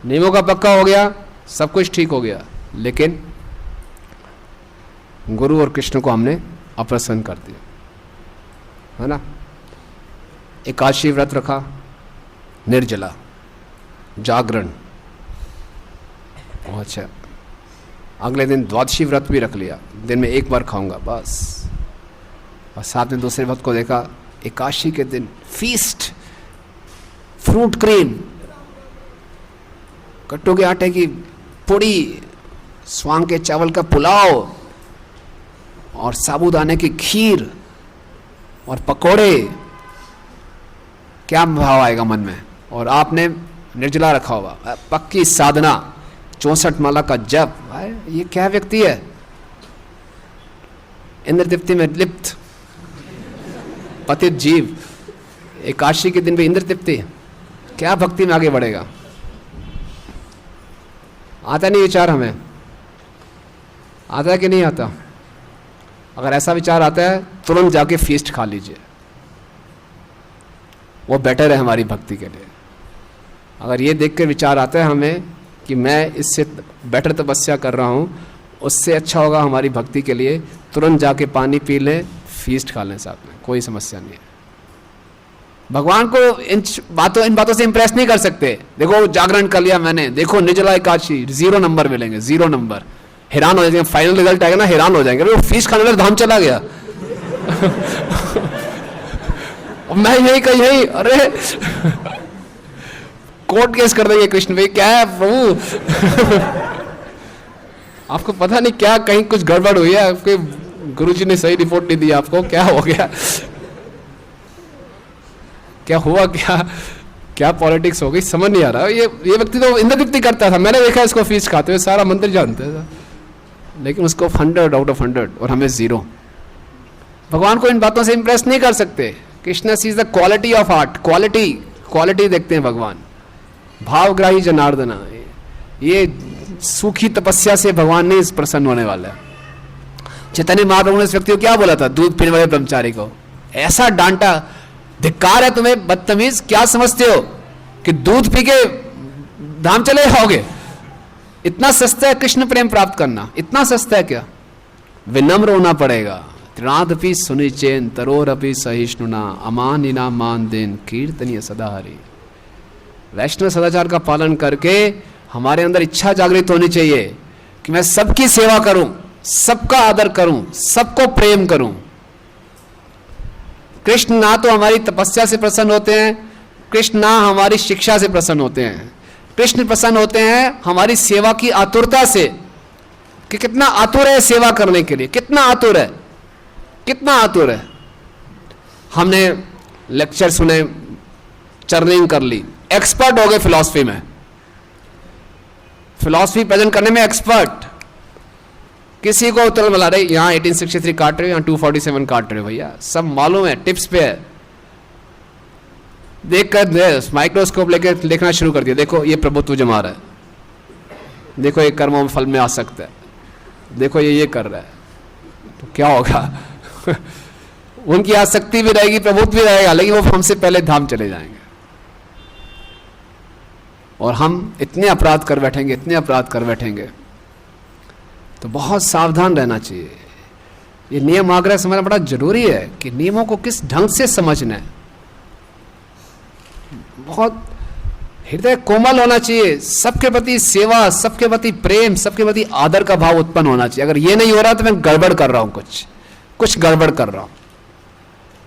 नियमों का पक्का हो गया, सब कुछ ठीक हो गया, लेकिन गुरु और कृष्ण को हमने अप्रसन्न कर दिया, है ना। एकादशी व्रत रखा, निर्जला, जागरण, अच्छा, अगले दिन द्वादशी व्रत भी रख लिया, दिन में 1 बार खाऊंगा बस। और साथ में दूसरे भक्त को देखा, एकादशी के दिन फीस्ट, फ्रूट क्रीम, कट्टू के आटे की पूड़ी, स्वांग के चावल का पुलाव और साबूदाने की खीर और पकोड़े, क्या भाव आएगा मन में? और आपने निर्जला रखा हुआ, पक्की साधना, 64 माला का जप। ये क्या व्यक्ति है? इंद्र तृप्ति में लिप्त पतित जीव, एकादशी के दिन भी इंद्र तृप्ति, क्या भक्ति में आगे बढ़ेगा? आता नहीं विचार हमें? आता है कि नहीं आता? अगर ऐसा विचार आता है तुरंत जाके फीस्ट खा लीजिए, वो बेटर है हमारी भक्ति के लिए। अगर ये देख कर विचार आता है हमें कि मैं इससे बेटर तपस्या कर रहा हूँ, उससे अच्छा होगा हमारी भक्ति के लिए, तुरंत जाके पानी पी लें, फीस्ट खा लें साथ में, कोई समस्या नहीं है। भगवान को इन बातों से इंप्रेस नहीं कर सकते। देखो जागरण कर लिया मैंने, देखो निर्जला एकादशी, 0 नंबर मिलेंगे, 0 नंबर। हैरान हो जाएंगे, फाइनल रिजल्ट आएगा ना, हैरान हो जाएंगे, वो फीस खाने धाम चला गया। मैं यही कही यही, अरे कोर्ट केस कर देंगे कृष्ण भाई, क्या है प्रभु? आपको पता नहीं क्या कहीं कुछ गड़बड़ हुई है, आपके गुरुजी ने सही रिपोर्ट नहीं दी आपको, क्या हो गया, क्या हुआ, क्या पॉलिटिक्स हो गई, समझ नहीं आ रहा। ये व्यक्ति तो इंद्र तृप्ति करता था, मैंने देखा इसको फीस खाते हुए, सारा मंत्र जानते था, लेकिन उसको 100 आउट ऑफ 100 और हमें 0। भगवान को इन बातों से इंप्रेस नहीं कर सकते। Krishna sees the quality of heart, quality देखते हैं भगवान। भावग्राही जनार्दना, ये सूखी तपस्या से भगवान नहीं प्रसन्न होने वाला है। चैतन्य महाप्रभु ने इस व्यक्ति को क्या बोला था? दूध पीने वाले ब्रह्मचारी को ऐसा डांटा, धिक्कार है तुम्हें बदतमीज, क्या समझते हो कि दूध पी के धाम चले जाओगे? इतना सस्ता है कृष्ण प्रेम प्राप्त करना, इतना सस्ता है क्या? विनम्र होना पड़ेगा। त्रिनादपि सुनिचेन तरोरपि सहिष्णुना अमानिना मान देन कीर्तनीय सदा हरि। वैष्णव सदाचार का पालन करके हमारे अंदर इच्छा जागृत होनी चाहिए कि मैं सबकी सेवा करूं, सबका आदर करूं, सबको प्रेम करूं। कृष्ण ना तो हमारी तपस्या से प्रसन्न होते हैं, कृष्ण ना हमारी शिक्षा से प्रसन्न होते हैं। कृष्ण प्रसन्न होते हैं हमारी सेवा की आतुरता से, कि कितना आतुर है सेवा करने के लिए, कितना आतुर है, कितना आतुर है। हमने लेक्चर सुने, चर्निंग कर ली, एक्सपर्ट हो गए फिलॉसफी में, फिलॉसफी प्रेजेंट करने में एक्सपर्ट। किसी को उतर मिला रहे, यहाँ 1863 काट रहे हो, यहाँ 247 काट रहे हो, भैया सब मालूम है, टिप्स पे है। देख कर माइक्रोस्कोप लेकर देखना शुरू कर दिया, देखो ये प्रभुत्व जमा रहा है, देखो ये कर्मों में फल में आ सकता है, देखो ये कर रहा है, तो क्या होगा? उनकी आसक्ति भी रहेगी, प्रभुत्व भी रहेगा, लेकिन वो हमसे पहले धाम चले जाएंगे। और हम इतने अपराध कर बैठेंगे, इतने अपराध कर बैठेंगे, तो बहुत सावधान रहना चाहिए। ये नियम आग्रह समझना बड़ा जरूरी है कि नियमों को किस ढंग से समझना है। बहुत हृदय कोमल होना चाहिए, सबके प्रति सेवा, सबके प्रति प्रेम, सबके प्रति आदर का भाव उत्पन्न होना चाहिए। अगर ये नहीं हो रहा तो मैं गड़बड़ कर रहा हूं, कुछ गड़बड़ कर रहा हूं।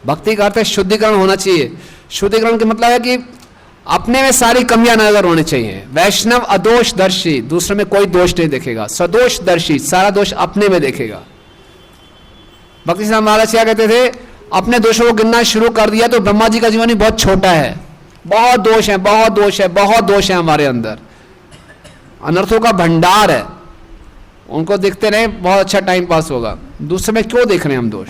भक्ति का अर्थ है शुद्धिकरण होना चाहिए। शुद्धिकरण का मतलब है कि अपने में सारी कमियां नजर होनी चाहिए। वैष्णव अदोष दर्शी, दूसरे में कोई दोष नहीं देखेगा। सदोष दर्शी, सारा दोष अपने में देखेगा। भक्ति सिद्धांत महाराज क्या कहते थे? अपने दोषों को गिनना शुरू कर दिया तो ब्रह्मा जी का जीवन ही बहुत छोटा है। बहुत दोष है, बहुत दोष है, बहुत दोष है हमारे अंदर, अनर्थों का भंडार है। उनको देखते रहे, बहुत अच्छा टाइम पास होगा। दूसरे में क्यों देख रहे हैं हम दोष?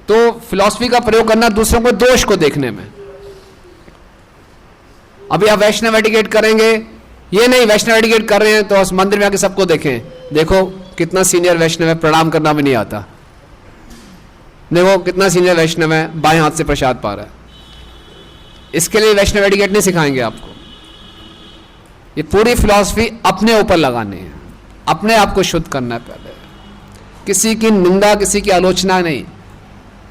तो फिलॉसफी का प्रयोग करना दूसरों को दोष को देखने में। अभी आप वैष्णव एटिकेट करेंगे, ये नहीं वैष्णव एटिकेट कर रहे हैं तो उस मंदिर में आके सबको देखें, देखो कितना सीनियर वैष्णव है, प्रणाम करना भी नहीं आता। देखो कितना सीनियर वैष्णव है, बाएं हाथ से प्रसाद पा रहा है। इसके लिए वैष्णव एटिकेट नहीं सिखाएंगे आपको। ये पूरी फिलॉसफी अपने ऊपर लगानी है, अपने आप को शुद्ध करना है पहले। किसी की निंदा, किसी की आलोचना नहीं।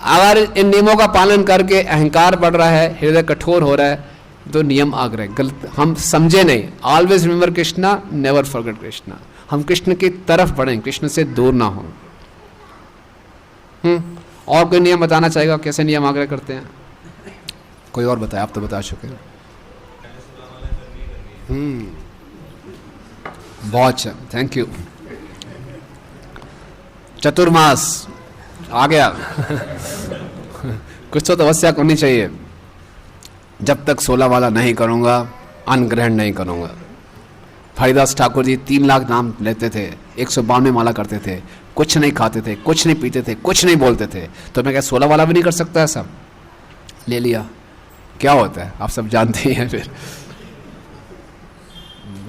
अगर इन नियमों का पालन करके अहंकार बढ़ रहा है, हृदय कठोर हो रहा है, तो नियम आग्रह गलत, हम समझे नहीं। Always remember Krishna, never forget Krishna. हम कृष्ण की तरफ बढ़ें, कृष्ण से दूर ना हो। और कोई नियम बताना चाहेगा कैसे नियम आग्रह करते हैं? कोई और बताए? आप तो बता चुके हैं। बहुत अच्छा, थैंक यू। चतुर्मास आ गया। कुछ तो तपस्या करनी चाहिए। जब तक 16 वाला नहीं करूंगा, अन्न ग्रहण नहीं करूंगा। हरिदास ठाकुर जी 3 लाख नाम लेते थे, 192 माला करते थे, कुछ नहीं खाते थे, कुछ नहीं पीते थे, कुछ नहीं बोलते थे। तो मैं क्या 16 वाला भी नहीं कर सकता? ऐसा ले लिया, क्या होता है आप सब जानते ही हैं। फिर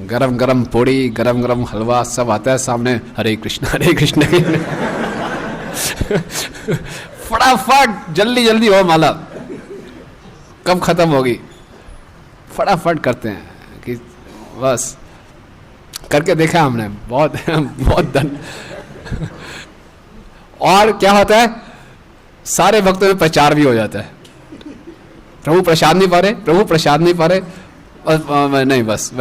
गरम गरम पूड़ी, गरम गरम हलवा सब आता है सामने, हरे कृष्ण हरे कृष्ण। फटाफट जल्दी जल्दी हो माला, कब खत्म होगी, फटाफट करते हैं कि बस। करके देखा हमने, बहुत बहुत धन। और क्या होता है, सारे भक्तों में प्रचार भी हो जाता है। प्रभु प्रसाद नहीं पा रहे, प्रभु प्रसाद नहीं पा रहे, नहीं बस।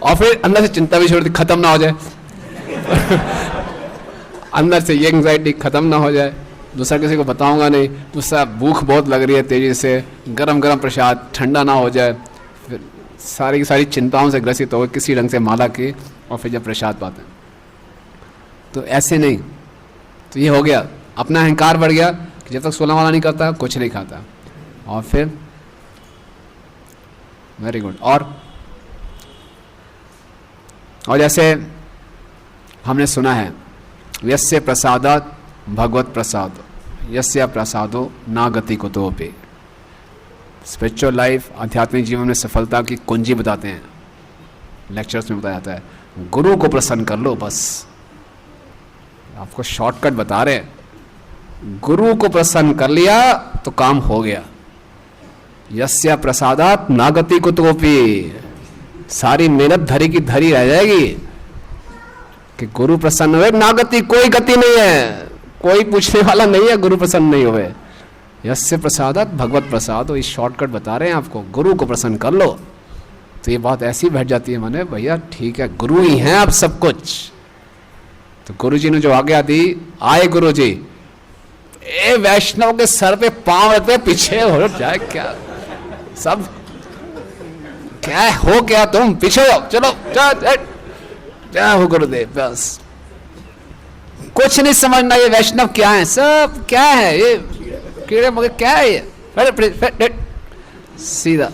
और फिर अंदर से चिंता भी छोड़ दी, खत्म ना हो जाए। अंदर से ये एंग्जाइटी खत्म ना हो जाए, दूसरा किसी को बताऊंगा नहीं, दूसरा भूख बहुत लग रही है तेजी से, गरम गरम प्रसाद ठंडा ना हो जाए। फिर सारी की सारी चिंताओं से ग्रसित हो गए किसी ढंग से माला की, और फिर जब प्रसाद पाते हैं तो ऐसे नहीं। तो ये हो गया, अपना अहंकार बढ़ गया कि जब तक 16 वाला नहीं करता कुछ नहीं खाता। और फिर वेरी गुड। और जैसे हमने सुना है, यस्य प्रसादात् भगवत प्रसाद, यस्य प्रसादो ना गति कुतोपि। स्पिरिचुअल लाइफ, आध्यात्मिक जीवन में सफलता की कुंजी बताते हैं, लेक्चर्स में बताया जाता है, गुरु को प्रसन्न कर लो बस। आपको शॉर्टकट बता रहे हैं, गुरु को प्रसन्न कर लिया तो काम हो गया। यस्य प्रसादात् ना गति कुतोपि, सारी मेहनत धरी की धरी रह जाएगी कि गुरु प्रसन्न हुए, ना गति, कोई गति नहीं है, कोई पूछने वाला नहीं है गुरु प्रसन्न नहीं हुए। यस्य प्रसादात् भगवत प्रसाद, इस शॉर्टकट बता रहे हैं आपको, गुरु को प्रसन्न कर लो। तो ये बात ऐसी बैठ जाती है माने, भैया ठीक है गुरु ही हैं आप सब कुछ। तो गुरु जी ने जो आज्ञा दी, आए गुरु जी, ए वैष्णव के सर पे पांव रखते पीछे हो जाए, क्या सब क्या हो, क्या तुम पीछे हो, चलो क्या हो गुरुदेव, बस कुछ नहीं समझना ये वैष्णव क्या है, सब क्या है ये कीड़े मगर क्या है ये, सीधा।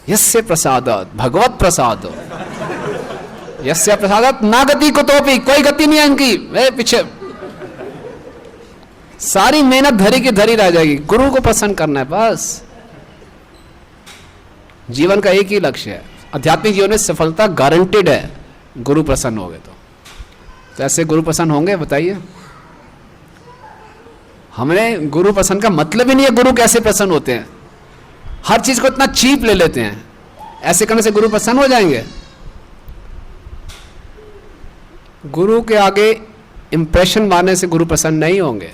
यस्य प्रसादात् भगवत प्रसाद, यस्य प्रसादात् ना गति कुतोपि, कोई गति नहीं है इनकी, पीछे सारी मेहनत धरी की धरी रह जाएगी। गुरु को प्रसन्न करना है बस, जीवन का एक ही लक्ष्य है। आध्यात्मिक जीवन में सफलता गारंटेड है, गुरु प्रसन्न हो गए तो ऐसे गुरु प्रसन्न होंगे बताइए। हमें गुरु प्रसन्न का मतलब ही नहीं है गुरु कैसे प्रसन्न होते हैं, हर चीज को इतना चीप ले लेते हैं। ऐसे करने से गुरु प्रसन्न हो जाएंगे? गुरु के आगे इंप्रेशन मारने से गुरु प्रसन्न नहीं होंगे।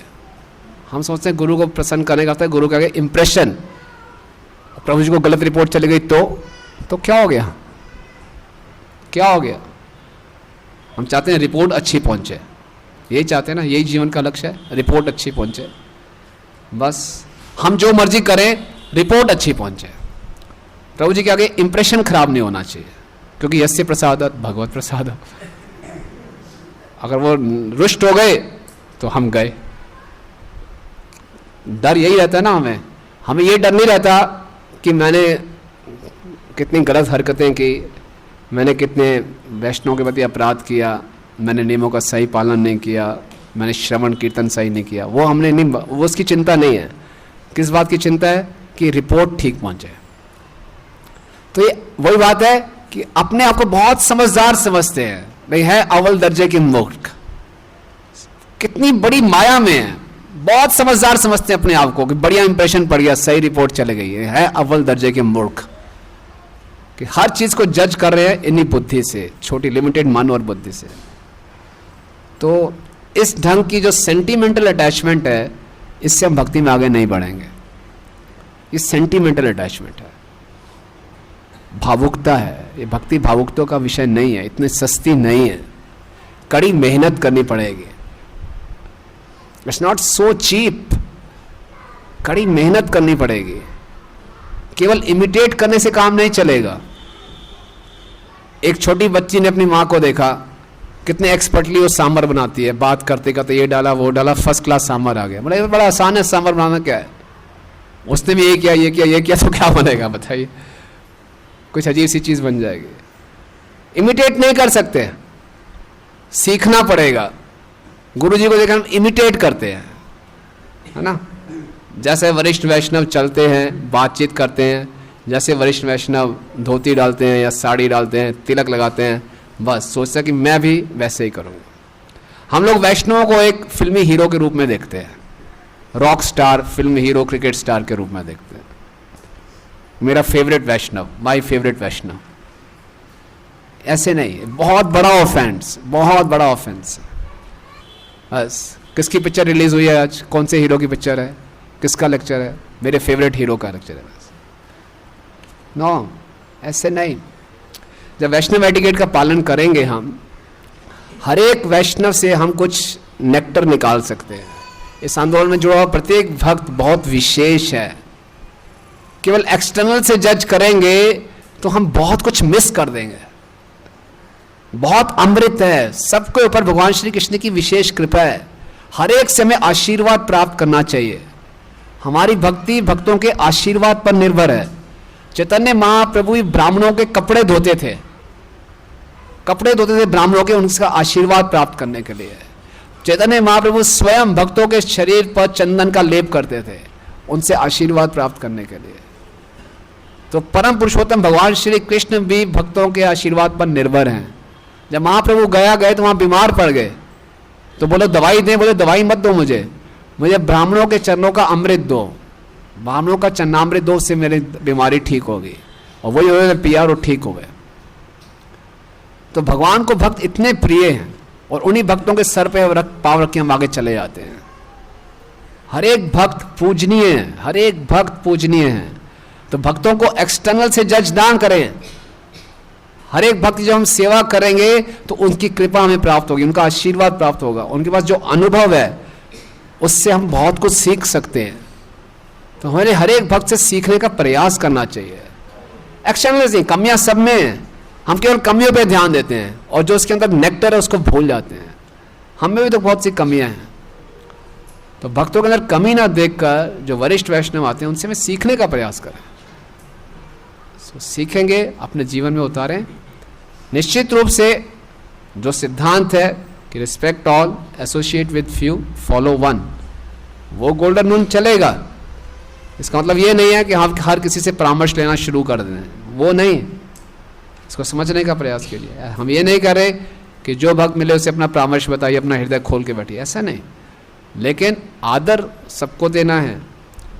हम सोचते हैं गुरु को प्रसन्न करने का अर्थ है गुरु के आगे इंप्रेशन। प्रभु जी को गलत रिपोर्ट चली गई तो क्या हो गया, क्या हो गया? हम चाहते हैं रिपोर्ट अच्छी पहुंचे, यही चाहते हैं ना, यही जीवन का लक्ष्य है, रिपोर्ट अच्छी पहुंचे। बस हम जो मर्जी करें, रिपोर्ट अच्छी पहुंचे। प्रभु जी के आगे इंप्रेशन खराब नहीं होना चाहिए, क्योंकि यस्य प्रसादात् भगवत प्रसाद। अगर वो रुष्ट हो गए तो हम गए। डर यही रहता है ना हमें ये डर नहीं रहता कि मैंने कितनी गलत हरकतें की, मैंने कितने वैष्णव के प्रति अपराध किया, मैंने नियमों का सही पालन नहीं किया, मैंने श्रवण कीर्तन सही नहीं किया, वो हमने नहीं, वो उसकी चिंता नहीं है। किस बात की चिंता है? कि रिपोर्ट ठीक पहुंचे। तो ये वही बात है कि अपने आप को बहुत समझदार समझते हैं, नहीं है अव्वल दर्जे के मूर्ख, कितनी बड़ी माया में है, बहुत समझदार समझते हैं अपने आप को कि बढ़िया इंप्रेशन पड़ गया, सही रिपोर्ट चले गई, है अव्वल दर्जे के मूर्ख, कि हर चीज को जज कर रहे हैं इन्हीं बुद्धि से, छोटी लिमिटेड मन और बुद्धि से। तो इस ढंग की जो सेंटिमेंटल अटैचमेंट है, इससे हम भक्ति में आगे नहीं बढ़ेंगे। ये सेंटिमेंटल अटैचमेंट है, भावुकता है। ये भक्ति भावुकता का विषय नहीं है, इतनी सस्ती नहीं है, कड़ी मेहनत करनी पड़ेगी। इट्स नॉट सो चीप, कड़ी मेहनत करनी पड़ेगी। केवल इमिटेट करने से काम नहीं चलेगा। एक छोटी बच्ची ने अपनी माँ को देखा, कितने एक्सपर्टली वो सांभर बनाती है, बात करते करते ये डाला वो डाला, फर्स्ट क्लास सांभर आ गया। बोले बड़ा आसान है सांभर बनाना, क्या है, उसने भी ये किया ये किया ये किया, तो क्या बनेगा बताइए, कुछ अजीब सी चीज बन जाएगी। इमिटेट नहीं कर सकते, सीखना पड़ेगा। गुरुजी को देखा हम इमिटेट करते हैं, है ना, जैसे वरिष्ठ वैष्णव चलते हैं, बातचीत करते हैं, जैसे वरिष्ठ वैष्णव धोती डालते हैं या साड़ी डालते हैं, तिलक लगाते हैं, बस सोचते कि मैं भी वैसे ही करूँगा। हम लोग वैष्णवों को एक फिल्मी हीरो के रूप में देखते हैं, rock star, film hero, cricket star के रूप में देखते हैं। मेरा फेवरेट वैष्णव, माय फेवरेट वैष्णव, ऐसे नहीं, बहुत बड़ा ऑफेंस, बहुत बड़ा ऑफेंस। बस किसकी पिक्चर रिलीज हुई है आज, कौन से हीरो की पिक्चर है, किसका लेक्चर है, मेरे फेवरेट हीरो का लेक्चर है, बस। नो, ऐसे नहीं। जब वैष्णव एटिकेट का पालन करेंगे हम, हर एक वैष्णव से हम कुछ नेक्टर निकाल सकते हैं। इस आंदोलन में जुड़ा हुआ प्रत्येक भक्त बहुत विशेष है। केवल एक्सटर्नल से जज करेंगे तो हम बहुत कुछ मिस कर देंगे। बहुत अमृत है, सबके ऊपर भगवान श्री कृष्ण की विशेष कृपा है। हर एक से हमें आशीर्वाद प्राप्त करना चाहिए। हमारी भक्ति भक्तों के आशीर्वाद पर निर्भर है। चैतन्य महाप्रभु ही ब्राह्मणों के कपड़े धोते थे, कपड़े धोते थे ब्राह्मणों के, उनका आशीर्वाद प्राप्त करने के लिए। चैतन्य महाप्रभु स्वयं भक्तों के शरीर पर चंदन का लेप करते थे, उनसे आशीर्वाद प्राप्त करने के लिए। तो परम पुरुषोत्तम भगवान श्री कृष्ण भी भक्तों के आशीर्वाद पर निर्भर हैं। जब महाप्रभु गए तो वहां बीमार पड़ गए, तो बोले दवाई दें, बोले दवाई मत दो, मुझे ब्राह्मणों के चरणों का अमृत दो, ब्राह्मणों का चन्नामृत दो, उससे मेरी बीमारी ठीक होगी। और वही उन्होंने पिया और ठीक हो गए। तो भगवान को भक्त इतने प्रिय हैं, और उन्हीं भक्तों के सर पे पाव रख के हम आगे चले जाते हैं। हर एक भक्त पूजनीय है, हर एक भक्त पूजनीय है। तो भक्तों को एक्सटर्नल से जज ना करें। हर एक भक्त जब हम सेवा करेंगे तो उनकी कृपा हमें प्राप्त होगी, उनका आशीर्वाद प्राप्त होगा, उनके पास जो अनुभव है उससे हम बहुत कुछ सीख सकते हैं। तो हमें हर एक भक्त से सीखने का प्रयास करना चाहिए। एक्सटर्नल नहीं, कमियां सब में हैं, हम केवल कमियों पे ध्यान देते हैं, और जो उसके अंदर नेक्टर है उसको भूल जाते हैं। हम में भी तो बहुत सी कमियां हैं। तो भक्तों के अंदर कमी ना देखकर जो वरिष्ठ वैष्णव आते हैं उनसे हमें सीखने का प्रयास करें। सीखेंगे, अपने जीवन में उतारें। निश्चित रूप से जो सिद्धांत है कि respect all, associate with few, follow one, वो गोल्डन रूल चलेगा। इसका मतलब ये नहीं है कि हम हर किसी से परामर्श लेना शुरू कर दें, वो नहीं। इसको समझने का प्रयास कीजिए। हम ये नहीं कर रहे कि जो भक्त मिले उसे अपना परामर्श बताइए, अपना हृदय खोल के बैठिए, ऐसा नहीं। लेकिन आदर सबको देना है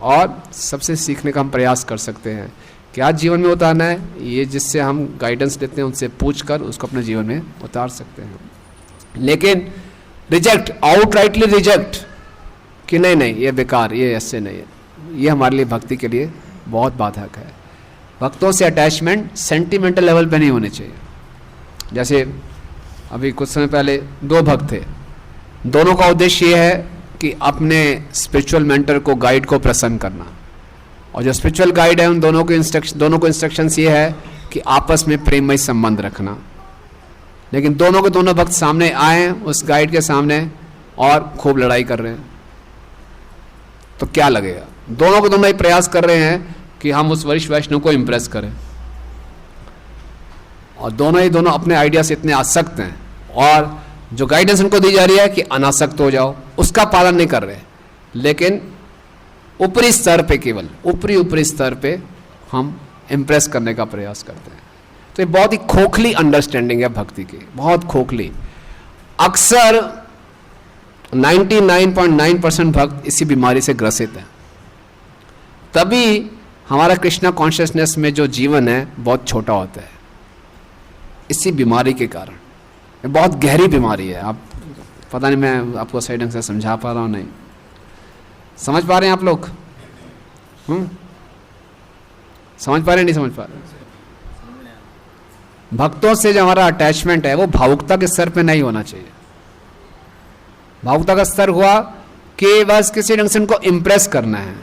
और सबसे सीखने का हम प्रयास कर सकते हैं। क्या जीवन में उतारना है, ये जिससे हम गाइडेंस देते हैं उनसे पूछ कर उसको अपने जीवन में उतार सकते हैं। लेकिन रिजेक्ट, आउटराइटली रिजेक्ट कि नहीं नहीं ये बेकार, ये ऐसे नहीं है, ये हमारे लिए भक्ति के लिए बहुत बाधक है। भक्तों से अटैचमेंट सेंटिमेंटल लेवल पे नहीं होनी चाहिए। जैसे अभी कुछ समय पहले दो भक्त थे, दोनों का उद्देश्य ये है कि अपने स्पिरिचुअल मेंटर को, गाइड को प्रसन्न करना। और जो स्पिरिचुअल गाइड है उन दोनों को इंस्ट्रक्शंस ये है कि आपस में प्रेममय संबंध रखना। लेकिन दोनों के दोनों भक्त सामने आए उस गाइड के सामने और खूब लड़ाई कर रहे हैं, तो क्या लगेगा? दोनों के दोनों ही प्रयास कर रहे हैं कि हम उस वरिष्ठ वैष्णव को इम्प्रेस करें, और दोनों अपने आइडिया से इतने आसक्त हैं, और जो गाइडेंस उनको दी जा रही है कि अनासक्त हो जाओ, उसका पालन नहीं कर रहे। लेकिन ऊपरी स्तर पे, केवल ऊपरी स्तर पे हम इम्प्रेस करने का प्रयास करते हैं। तो ये बहुत ही खोखली अंडरस्टैंडिंग है भक्ति की, बहुत खोखली। अक्सर 99.9% भक्त इसी बीमारी से ग्रसित हैं। तभी हमारा कृष्णा कॉन्शियसनेस में जो जीवन है बहुत छोटा होता है, इसी बीमारी के कारण। ये बहुत गहरी बीमारी है। आप पता नहीं मैं आपको सही ढंग से समझा पा रहा हूँ नहीं, समझ पा रहे हैं आप लोग? समझ पा रहे हैं, नहीं समझ पा रहे? भक्तों से जो हमारा अटैचमेंट है वो भावुकता के स्तर पे नहीं होना चाहिए। भावुकता का स्तर हुआ कि बस किसी ढंग से उनको इम्प्रेस करना है,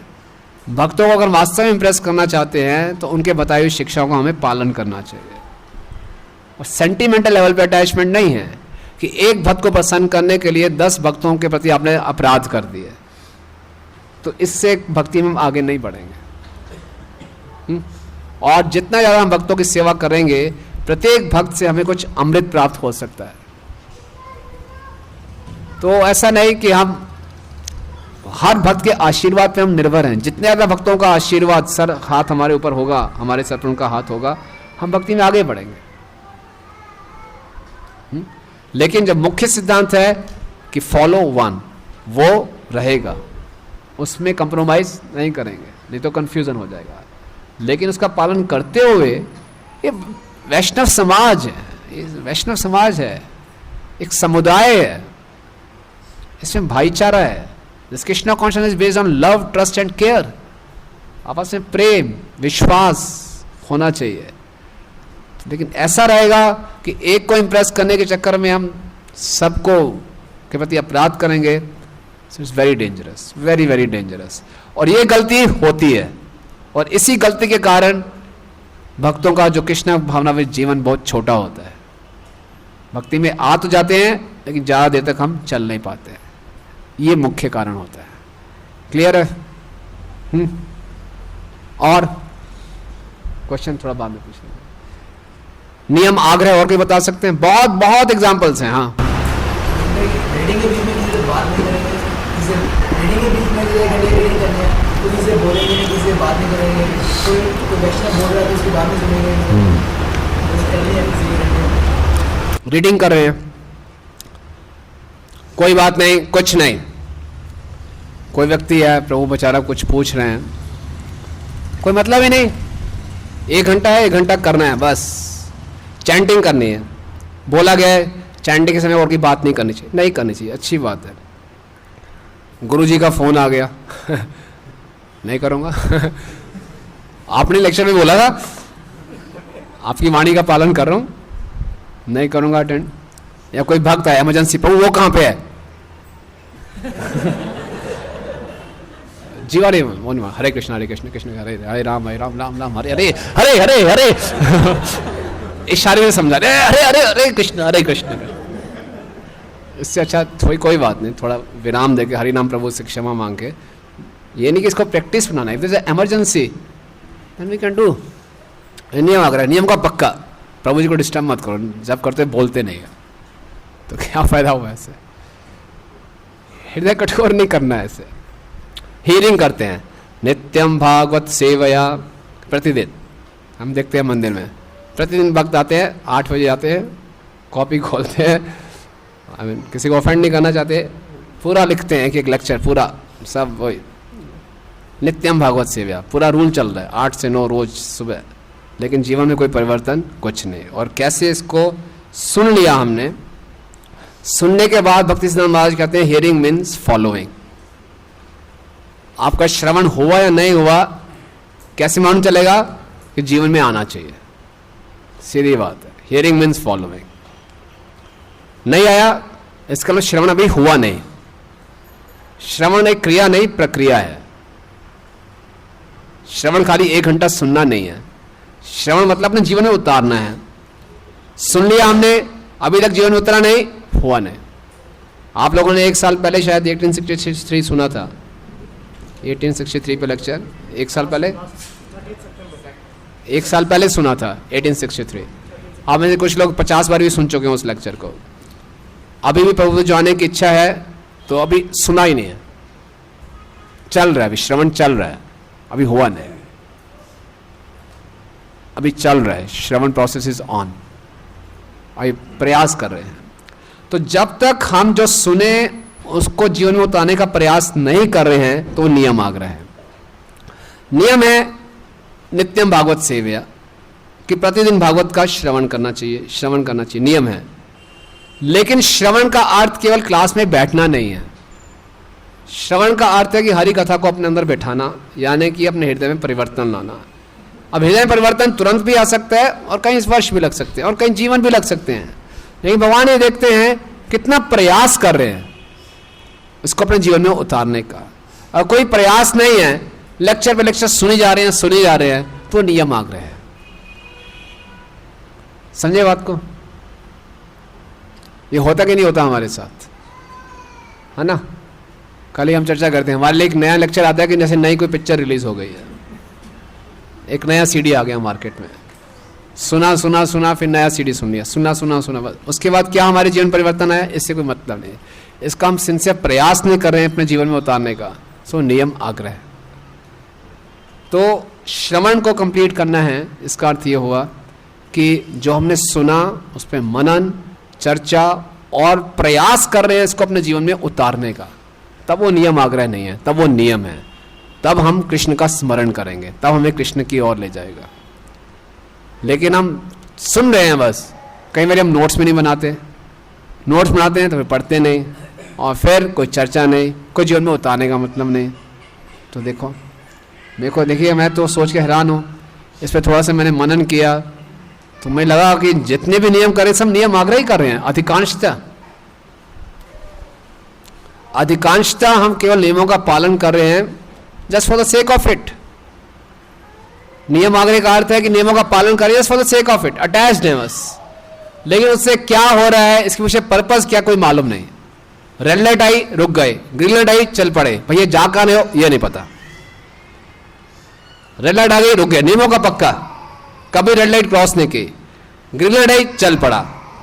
भक्तों को अगर वास्तव में इंप्रेस करना चाहते हैं तो उनके बताई हुई शिक्षाओं का हमें पालन करना चाहिए। और सेंटिमेंटल लेवल पे अटैचमेंट नहीं है कि एक भक्त को प्रसन्न करने के लिए 10 भक्तों के प्रति आपने अपराध कर दिए, तो इससे भक्ति में हम आगे नहीं बढ़ेंगे। और जितना ज़्यादा हम भक्तों की सेवा करेंगे, प्रत्येक भक्त से हमें कुछ अमृत प्राप्त हो सकता है। तो ऐसा नहीं कि हम हर भक्त के आशीर्वाद पे हम निर्भर हैं। जितने ज़्यादा भक्तों का आशीर्वाद, सर हाथ हमारे ऊपर होगा, हमारे सर पर उनका हाथ होगा, हम भक्ति में आगे बढ़ेंगे। लेकिन जब मुख्य सिद्धांत है कि फॉलो वन, वो रहेगा, उसमें कंप्रोमाइज नहीं करेंगे, नहीं तो कंफ्यूजन हो जाएगा। लेकिन उसका पालन करते हुए, ये वैष्णव समाज है, ये वैष्णव समाज है, एक समुदाय है, इसमें भाईचारा है। This Krishna consciousness is based on love, trust and care. आपस में प्रेम, विश्वास होना चाहिए। लेकिन ऐसा रहेगा कि एक को इंप्रेस करने के चक्कर में हम सबको के प्रति अपराध करेंगे, it's very dangerous, very very dangerous. और ये गलती होती है, और इसी गलती के कारण भक्तों का जो कृष्ण भावना में जीवन बहुत छोटा होता है। भक्ति में आ तो जाते हैं, लेकिन ज़्यादा देर तक हम चल नहीं पाते हैं। ये मुख्य कारण होता है। क्लियर है? और क्वेश्चन थोड़ा बाद में पूछ लेंगे। नियम आग्रह और कोई बता सकते हैं? बहुत बहुत एग्जांपल्स हैं। हाँ, रीडिंग के बीच में किसी से बात नहीं करेंगे, किसी रीडिंग के बीच में रीडिंग करनी है तो किसी से बोलेंगे नहीं, किसी से बात नहीं करेंगे। कोई वैष्णव बोल रहा है तो उसकी बात नहीं सुनेंगे। रीडिंग कर रहे हैं, कोई बात नहीं, कुछ नहीं। कोई व्यक्ति है, प्रभु बेचारा कुछ पूछ रहे हैं, कोई मतलब ही नहीं। 1 घंटा है, 1 घंटा करना है, बस चैंटिंग करनी है। बोला गया है चैंटिंग के समय और की बात नहीं करनी चाहिए, नहीं करनी चाहिए, अच्छी बात है। गुरुजी का फोन आ गया नहीं करूँगा आपने लेक्चर में बोला था, आपकी वाणी का पालन कर रहा हूँ, नहीं करूँगा अटेंड। या कोई भक्त है इमरजेंसी पर, वो कहाँ पे है जीवा रे हरे कृष्ण कृष्ण हरे हरे राम राम राम हरे हरे हरे हरे हरे इशारे में समझा रहे, हरे हरे हरे कृष्ण। इससे अच्छा कोई बात नहीं, थोड़ा विराम देके हरि नाम प्रभु से क्षमा मांग के, ये नहीं कि इसको प्रैक्टिस बनाना है। If there is emergency then we can do. नियम आ रहा है, नियम का पक्का, प्रभु जी को डिस्टर्ब मत करो, जब करते बोलते नहीं है तो क्या फायदा हुआ ऐसे। हृदय कठोर नहीं करना है ऐसे। हीरिंग करते हैं, नित्यम भागवत सेवया, प्रतिदिन हम देखते हैं मंदिर में प्रतिदिन भक्त आते हैं, 8 बजे आते हैं, कॉपी खोलते हैं, किसी को ऑफेंड नहीं करना चाहते, पूरा लिखते हैं एक लेक्चर पूरा, सब वही नित्यम भागवत सेवया, पूरा रूल चल रहा है 8 से 9 रोज सुबह, लेकिन जीवन में कोई परिवर्तन कुछ नहीं। और कैसे इसको सुन लिया हमने, सुनने के बाद भक्ति सिद्धांत महाराज कहते हैं हियरिंग मीन्स फॉलोइंग। आपका श्रवण हुआ या नहीं हुआ कैसे मालूम चलेगा? कि जीवन में आना चाहिए, सीधी बात है। Hearing means following. नहीं आया इसका मतलब श्रवण अभी हुआ नहीं। श्रवण एक क्रिया नहीं, प्रक्रिया है। श्रवण खाली 1 घंटा सुनना नहीं है, श्रवण मतलब अपने जीवन में उतारना है। सुन लिया हमने, अभी तक जीवन में उतरा नहीं, हुआ नहीं। आप लोगों ने 1 साल पहले शायद 1863 सुना था, 1863 पे लेक्चर, 1 साल पहले, 1 साल पहले सुना था 1863। आप में से कुछ लोग 50 बार भी सुन चुके हैं उस लेक्चर को। अभी भी प्रभु जो आने की इच्छा है तो अभी सुना ही नहीं है, चल रहा है, अभी श्रवण चल रहा है, अभी हुआ नहीं, अभी चल रहा है, श्रवण प्रोसेस इज ऑन, अभी प्रयास कर रहे हैं। तो जब तक हम जो सुने उसको जीवन में उतारने का प्रयास नहीं कर रहे हैं तो नियम आग्रह है। नियम है नित्यम भागवत सेवया, कि प्रतिदिन भागवत का श्रवण करना चाहिए, श्रवण करना चाहिए, नियम है। लेकिन श्रवण का अर्थ केवल क्लास में बैठना नहीं है। श्रवण का अर्थ है कि हरि कथा को अपने अंदर बैठाना, यानी कि अपने हृदय में परिवर्तन लाना। अब हृदय में परिवर्तन तुरंत भी आ सकता है और कहीं वर्ष भी लग सकते हैं और कहीं जीवन भी लग सकते हैं, लेकिन भगवान ये देखते हैं कितना प्रयास कर रहे हैं इसको अपने जीवन में उतारने का। और कोई प्रयास नहीं है लेक्चर पे लेक्चर सुने जा रहे हैं, तो नियम आग्रह है। समझे बात को? ये होता कि नहीं होता हमारे साथ, है ना? कल ही हम चर्चा करते हैं, हमारे लिए एक नया लेक्चर आता है कि जैसे नई कोई पिक्चर रिलीज हो गई है, एक नया सीडी आ गया मार्केट में, सुना फिर नया सीडी सुन लिया, सुना बस। उसके बाद क्या हमारे जीवन परिवर्तन आया, इससे कोई मतलब नहीं। इसका हम सिंसियर प्रयास नहीं कर रहे हैं अपने जीवन में उतारने का, सो नियम आग्रह। तो श्रवण को कंप्लीट करना है, इसका अर्थ ये हुआ कि जो हमने सुना उस पर मनन, चर्चा और प्रयास कर रहे हैं इसको अपने जीवन में उतारने का, तब वो नियम आग्रह नहीं है, तब वो नियम है। तब हम कृष्ण का स्मरण करेंगे, तब हमें कृष्ण की ओर ले जाएगा। लेकिन हम सुन रहे हैं बस, कई बार हम नोट्स भी नहीं बनाते, नोट्स बनाते हैं तो फिर पढ़ते नहीं, और फिर कोई चर्चा नहीं, कोई जीवन में उतारने का मतलब नहीं। तो देखिए मैं तो सोच के हैरान हूँ, इस पर थोड़ा सा मैंने मनन किया तो मुझे लगा कि जितने भी नियम करे सब नियम आग्रह ही कर रहे हैं। अधिकांशतः हम केवल नियमों का पालन कर रहे हैं just for the sake of it. नियम आग्रह का अर्थ है कि नियमों का पालन करिए just for the sake of it, attached है बस। लेकिन उससे क्या हो रहा है, इसके पीछे पर्पस क्या, कोई मालूम नहीं। रेड लाइट आई, रुक गए, ग्रीन लाइट आई, चल पड़े, भैया जा कहां रहे हो ये नहीं पता। रेड लाइट आ गई, रुक गए, नियमों का पक्का, कभी रेड लाइट क्रॉस नहीं की। ग्रीन लाइट आई, चल पड़ा,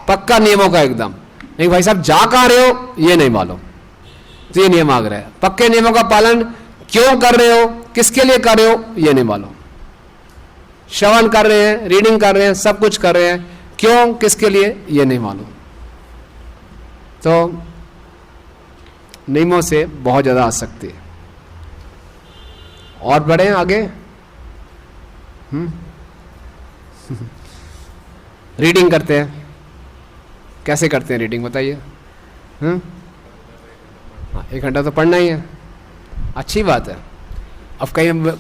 पक्का नियमों का एकदम। नहीं भाई साहब जा कहां रहे हो ये नहीं मालूम। तो ये नियम आग्रह है। पक्के नियमों का पालन क्यों कर रहे हो, किसके लिए कर रहे हो ये नहीं मालूम। श्रवण कर रहे हैं, रीडिंग कर रहे हैं, सब कुछ कर रहे हैं, क्यों किसके लिए ये नहीं मालूम। तो नियमों से बहुत ज्यादा आसक्ति है। और बढ़े आगे, रीडिंग करते हैं, कैसे करते हैं रीडिंग बताइए? 1 घंटा तो पढ़ना ही है, अच्छी बात है। अब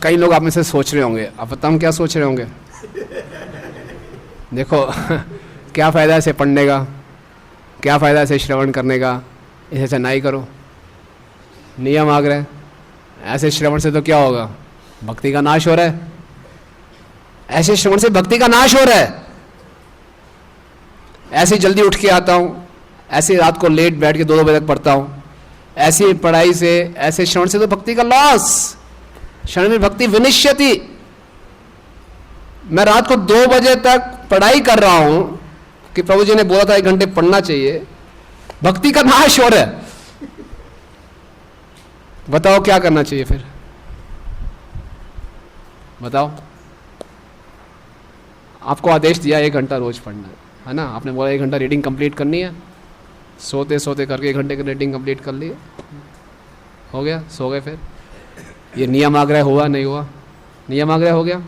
कई लोग आप में से सोच रहे होंगे, अब बताऊं क्या सोच रहे होंगे? देखो क्या फायदा इसे पढ़ने का, क्या फायदा इसे श्रवण करने का, इसे अच्छा नहीं करो। नियम आग्रह, ऐसे श्रवण से तो क्या होगा, भक्ति का नाश हो रहा है। ऐसे श्रवण से भक्ति का नाश हो रहा है। ऐसे जल्दी उठ के आता हूं, ऐसे रात को लेट बैठ के 2-2 बजे तक पढ़ता हूं, ऐसी पढ़ाई से, ऐसे श्रवण से तो भक्ति का लॉस। श्रवण में भक्ति विनिश्यति। मैं रात को 2 बजे तक पढ़ाई कर रहा हूं कि प्रभु जी ने बोला था 1 घंटे पढ़ना चाहिए, भक्ति का नाश हो रहा है। बताओ क्या करना चाहिए फिर, बताओ। आपको आदेश दिया 1 घंटा रोज पढ़ना है ना, आपने बोला 1 घंटा रीडिंग कंप्लीट करनी है, सोते सोते करके 1 घंटे की रीडिंग कंप्लीट कर ली, हो गया, सो गए। फिर ये नियम आग्रह हुआ नहीं हुआ? नियम आग्रह हो गया,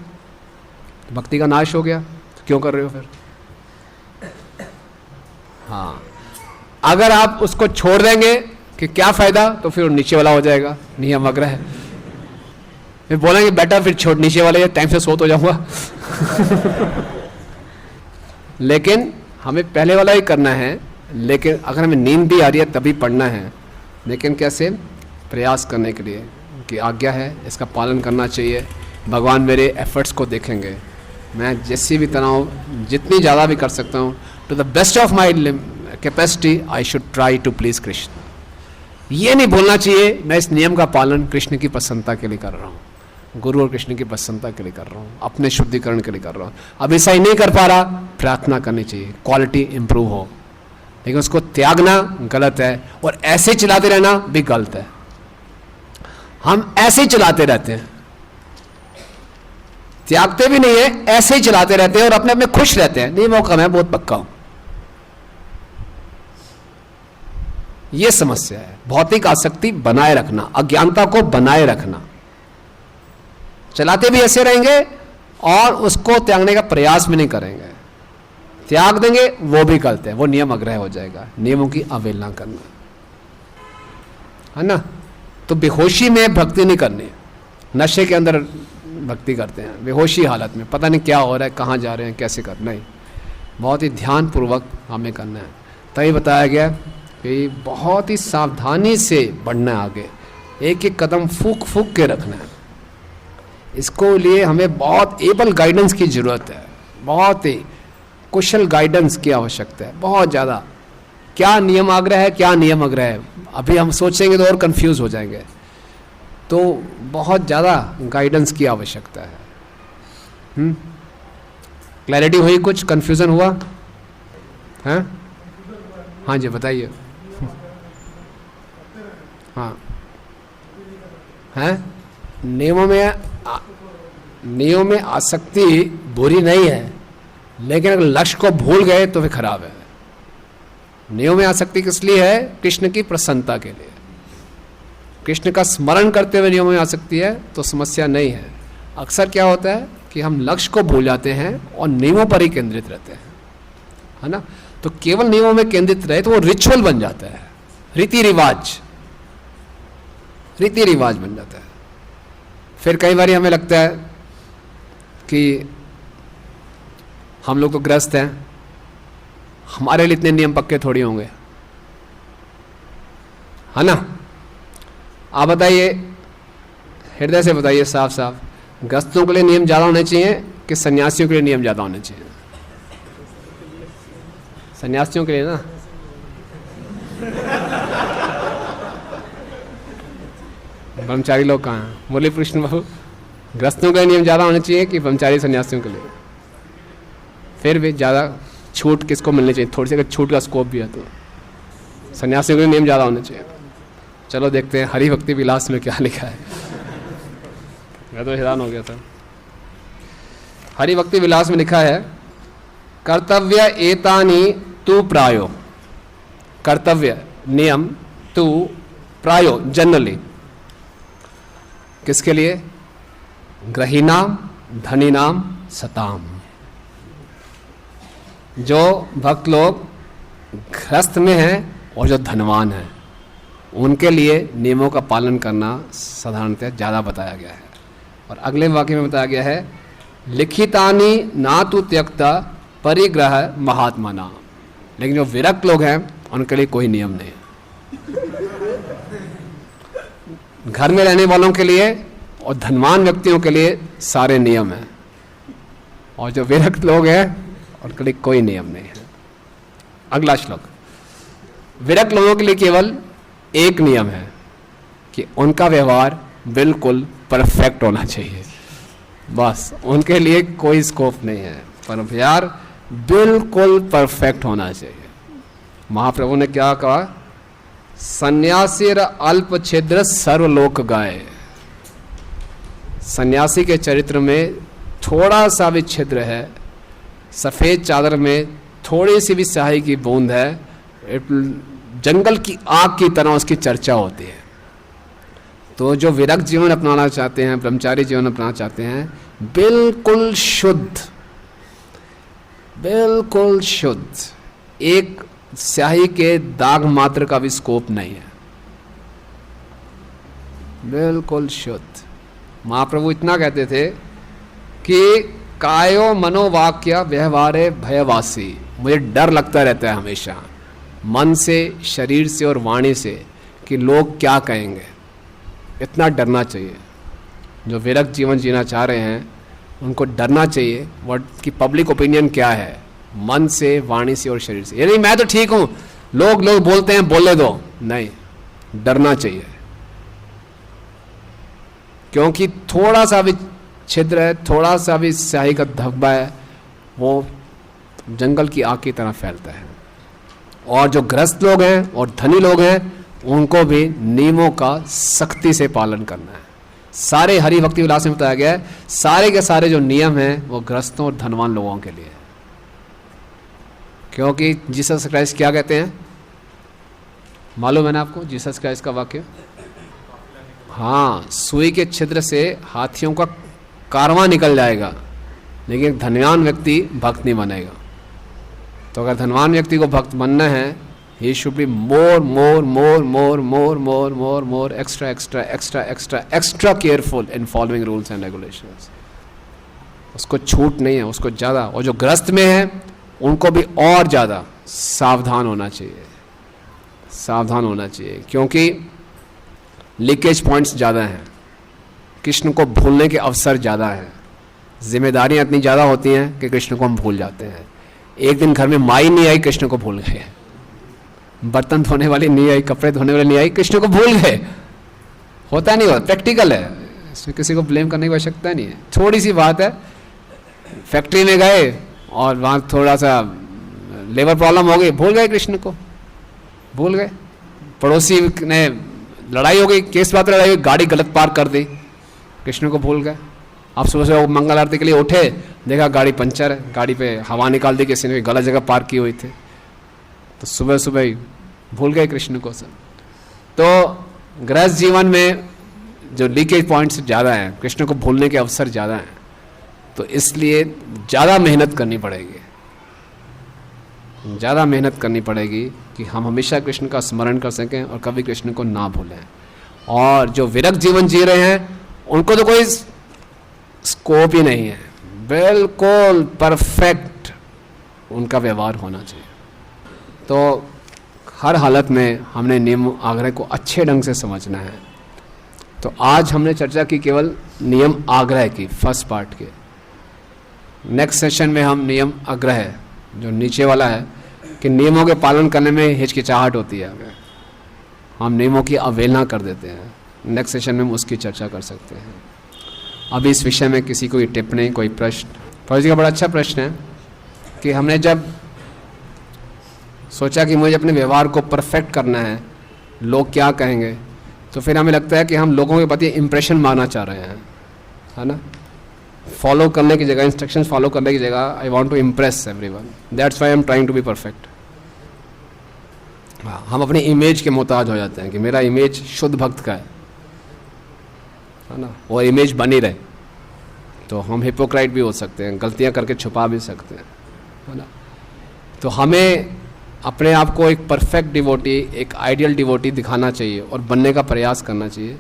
भक्ति का नाश हो गया, तो क्यों कर रहे हो फिर? हाँ, अगर आप उसको छोड़ देंगे कि क्या फायदा, तो फिर नीचे वाला हो जाएगा, नियम आग्रह। फिर बोलेंगे बेटा फिर छोड़, नीचे वाले टाइम से सो तो जाऊंगा। लेकिन हमें पहले वाला ही करना है। लेकिन अगर हमें नींद भी आ रही है तभी पढ़ना है, लेकिन कैसे? प्रयास करने के लिए कि आज्ञा है, इसका पालन करना चाहिए। भगवान मेरे एफर्ट्स को देखेंगे, मैं जैसी भी तनाव जितनी ज़्यादा भी कर सकता हूँ, to the best of my capacity I should try to please Krishna. ये नहीं बोलना चाहिए मैं इस नियम का पालन कृष्ण की प्रसन्नता के लिए कर रहा हूँ, गुरु और कृष्ण की प्रसन्नता के लिए कर रहा हूँ, अपने शुद्धिकरण के लिए कर रहा हूँ। अब ऐसा ही नहीं कर पा रहा, प्रार्थना करनी चाहिए, क्वालिटी इंप्रूव हो। लेकिन उसको त्यागना गलत है, और ऐसे चलाते रहना भी गलत है। हम ऐसे ही चलाते रहते हैं, त्यागते भी नहीं है, ऐसे ही चलाते रहते हैं और अपने अपने खुश रहते हैं। नहीं, मौका मैं बहुत पक्का हूं, यह समस्या है। भौतिक आसक्ति बनाए रखना, अज्ञानता को बनाए रखना, चलाते भी ऐसे रहेंगे और उसको त्यागने का प्रयास भी नहीं करेंगे। त्याग देंगे वो भी गलत है, वो नियम आग्रह हो जाएगा, नियमों की अवहेलना करना, है ना। तो बेहोशी में भक्ति नहीं करनी, नशे के अंदर भक्ति करते हैं, बेहोशी हालत में पता नहीं क्या हो रहा है, कहाँ जा रहे हैं, कैसे करना है, बहुत ही ध्यान पूर्वक हमें करना है। तभी बताया गया कि बहुत ही सावधानी से बढ़ना है आगे, एक एक कदम फूक फूक के रखना है। इसको लिए हमें बहुत एबल गाइडेंस की ज़रूरत है, बहुत ही कुशल गाइडेंस की आवश्यकता है, बहुत ज़्यादा। क्या नियम आग्रह है, क्या नियम आग्रह है, अभी हम सोचेंगे तो और कंफ्यूज हो जाएंगे। तो बहुत ज़्यादा गाइडेंस की आवश्यकता है। क्लैरिटी हुई? कुछ कंफ्यूजन हुआ? हैं? हाँ जी बताइए। हाँ हैं? नियमों में आसक्ति बुरी नहीं है, लेकिन अगर लक्ष्य को भूल गए तो फिर खराब है। नियमों में आसक्ति किस लिए है? कृष्ण की प्रसन्नता के लिए। कृष्ण का स्मरण करते हुए नियमों में आसक्ति है तो समस्या नहीं है। अक्सर क्या होता है कि हम लक्ष्य को भूल जाते हैं और नियमों पर ही केंद्रित रहते हैं, है ना। तो केवल नियमों में केंद्रित रहे तो वो रिचुअल बन जाता है, रीति रिवाज बन जाता है। फिर कई बार हमें लगता है कि हम लोग तो ग्रस्त हैं, हमारे लिए इतने नियम पक्के थोड़ी होंगे, है ना। आप बताइए, हृदय से बताइए साफ साफ, ग्रस्तों के लिए नियम ज़्यादा होने चाहिए कि सन्यासियों के लिए नियम ज़्यादा होने चाहिए? सन्यासियों के लिए ना। ब्रह्मचारी लोग कहाँ हैं? बोले कृष्ण बाबू, ग्रस्तों के लिए नियम ज़्यादा होने चाहिए कि ब्रह्मचारी सन्यासियों के लिए? फिर भी ज़्यादा छूट किसको मिलनी चाहिए? थोड़ी सी अगर छूट का स्कोप भी है तो सन्यासियों के लिए नियम ज़्यादा होने चाहिए। चलो देखते हैं हरि भक्ति विलास में क्या लिखा है। मैं तो हैरान हो गया था। हरि भक्ति विलास में लिखा है, कर्तव्य एतानि तु प्रायो। कर्तव्य नियम तु प्रायो जनरली किसके लिए? ग्रहीणाम धनीनाम सताम। जो भक्त लोग ग्रस्त में हैं और जो धनवान हैं उनके लिए नियमों का पालन करना साधारणतः ज़्यादा बताया गया है। और अगले वाक्य में बताया गया है, लिखितानि ना तु त्यक्ता परिग्रह महात्मा नाम। लेकिन जो विरक्त लोग हैं उनके लिए कोई नियम नहीं है। घर में रहने वालों के लिए और धनवान व्यक्तियों के लिए सारे नियम हैं, और जो विरक्त लोग हैं उनके लिए कोई नियम नहीं है। अगला श्लोक, विरक्त लोगों के लिए केवल एक नियम है कि उनका व्यवहार बिल्कुल परफेक्ट होना चाहिए, बस। उनके लिए कोई स्कोप नहीं है, पर व्यवहार बिल्कुल परफेक्ट होना चाहिए। महाप्रभु ने क्या कहा? सन्यासीर अल्प छिद्र सर्वलोक गाए। सन्यासी के चरित्र में थोड़ा सा भी छिद्र है, सफ़ेद चादर में थोड़ी सी भी स्याही की बूंद है, जंगल की आग की तरह उसकी चर्चा होती है। तो जो विरक्त जीवन अपनाना चाहते हैं, ब्रह्मचारी जीवन अपनाना चाहते हैं, बिल्कुल शुद्ध, बिल्कुल शुद्ध, एक स्याही के दाग मात्र का भी स्कोप नहीं है, बिल्कुल शुद्ध। महाप्रभु इतना कहते थे कि कायो मनोवाक्य व्यवहारे भयवासी। मुझे डर लगता रहता है हमेशा, मन से, शरीर से और वाणी से, कि लोग क्या कहेंगे। इतना डरना चाहिए। जो विरक्त जीवन जीना चाह रहे हैं उनको डरना चाहिए कि पब्लिक ओपिनियन क्या है, मन से, वाणी से और शरीर से। ये नहीं मैं तो ठीक हूँ, लोग बोलते हैं बोले दो, नहीं, डरना चाहिए। क्योंकि थोड़ा सा भी छिद्र है, थोड़ा सा भी स्याही का धब्बा है, वो जंगल की आग की तरह फैलता है। और जो ग्रस्त लोग हैं और धनी लोग हैं उनको भी नियमों का सख्ती से पालन करना है। सारे हरि भक्ति विलास में बताया गया है, सारे के सारे जो नियम हैं वो ग्रस्तों और धनवान लोगों के लिए। क्योंकि जीसस क्राइस्ट क्या कहते हैं, मालूम है ना आपको जीसस क्राइस्ट का वाक्य? हाँ, सुई के छिद्र से हाथियों का कारवां निकल जाएगा, लेकिन धनवान व्यक्ति भक्त नहीं बनेगा। तो अगर धनवान व्यक्ति को भक्त बनना है, he should be more more more more more more more more extra extra extra extra extra careful in following rules and regulations. उसको छूट नहीं है, उसको ज़्यादा। और जो ग्रस्त में है उनको भी और ज़्यादा सावधान होना चाहिए, सावधान होना चाहिए, क्योंकि लीकेज पॉइंट्स ज़्यादा हैं। कृष्ण को भूलने के अवसर ज़्यादा हैं। जिम्मेदारियाँ इतनी ज़्यादा होती हैं कि कृष्ण को हम भूल जाते हैं। एक दिन घर में माई नहीं आई, कृष्ण को भूल गए। बर्तन धोने वाली नहीं आई, कपड़े धोने वाली नहीं आई, कृष्ण को भूल गए। होता नहीं, होता प्रैक्टिकल है, इसमें किसी को ब्लेम करने की आवश्यकता नहीं है। थोड़ी सी बात है, फैक्ट्री में गए और वहाँ थोड़ा सा लेबर प्रॉब्लम हो गई, भूल गए कृष्ण को, भूल गए। पड़ोसी ने लड़ाई हो गई, केस बात लड़ाई हुई, गाड़ी गलत पार्क कर दी, कृष्ण को भूल गए। आप सुबह सुबह मंगल आरती के लिए उठे, देखा गाड़ी पंचर है, गाड़ी पे हवा निकाल दी किसी ने, गलत जगह पार्क की हुई थी, तो सुबह सुबह ही भूल गए कृष्ण को सब। तो गृहस्थ जीवन में जो लीकेज पॉइंट्स ज़्यादा हैं, कृष्ण को भूलने के अवसर ज़्यादा हैं, तो इसलिए ज़्यादा मेहनत करनी पड़ेगी, ज़्यादा मेहनत करनी पड़ेगी कि हम हमेशा कृष्ण का स्मरण कर सकें और कभी कृष्ण को ना भूलें। और जो विरक्त जीवन जी रहे हैं उनको तो कोई स्कोप ही नहीं है, बिल्कुल परफेक्ट उनका व्यवहार होना चाहिए। तो हर हालत में हमने नियम आग्रह को अच्छे ढंग से समझना है। तो आज हमने चर्चा की केवल नियम आग्रह की, फर्स्ट पार्ट के। नेक्स्ट सेशन में हम नियम आग्रह, जो नीचे वाला है, कि नियमों के पालन करने में हिचकिचाहट होती है, हम नियमों की अवहेलना कर देते हैं। नेक्स्ट सेशन में हम उसकी चर्चा कर सकते हैं। अभी इस विषय में किसी कोई टिप्पणी, कोई प्रश्न? फौजी जी का बड़ा अच्छा प्रश्न है कि हमने जब सोचा कि मुझे अपने व्यवहार को परफेक्ट करना है, लोग क्या कहेंगे, तो फिर हमें लगता है कि हम लोगों के प्रति इम्प्रेशन मारना चाह रहे हैं, है ना। फॉलो करने की जगह, इंस्ट्रक्शंस फॉलो करने की जगह, I want to impress everyone, that's why I am trying to be perfect. हाँ, हम अपनी इमेज के मोहताज हो जाते हैं कि मेरा इमेज शुद्ध भक्त का है ना, और इमेज बनी रहे। तो हम हिपोक्राइट भी हो सकते हैं, गलतियां करके छुपा भी सकते हैं, है ना। तो हमें अपने आप को एक परफेक्ट डिवोटी, एक आइडियल डिवोटी दिखाना चाहिए और बनने का प्रयास करना चाहिए।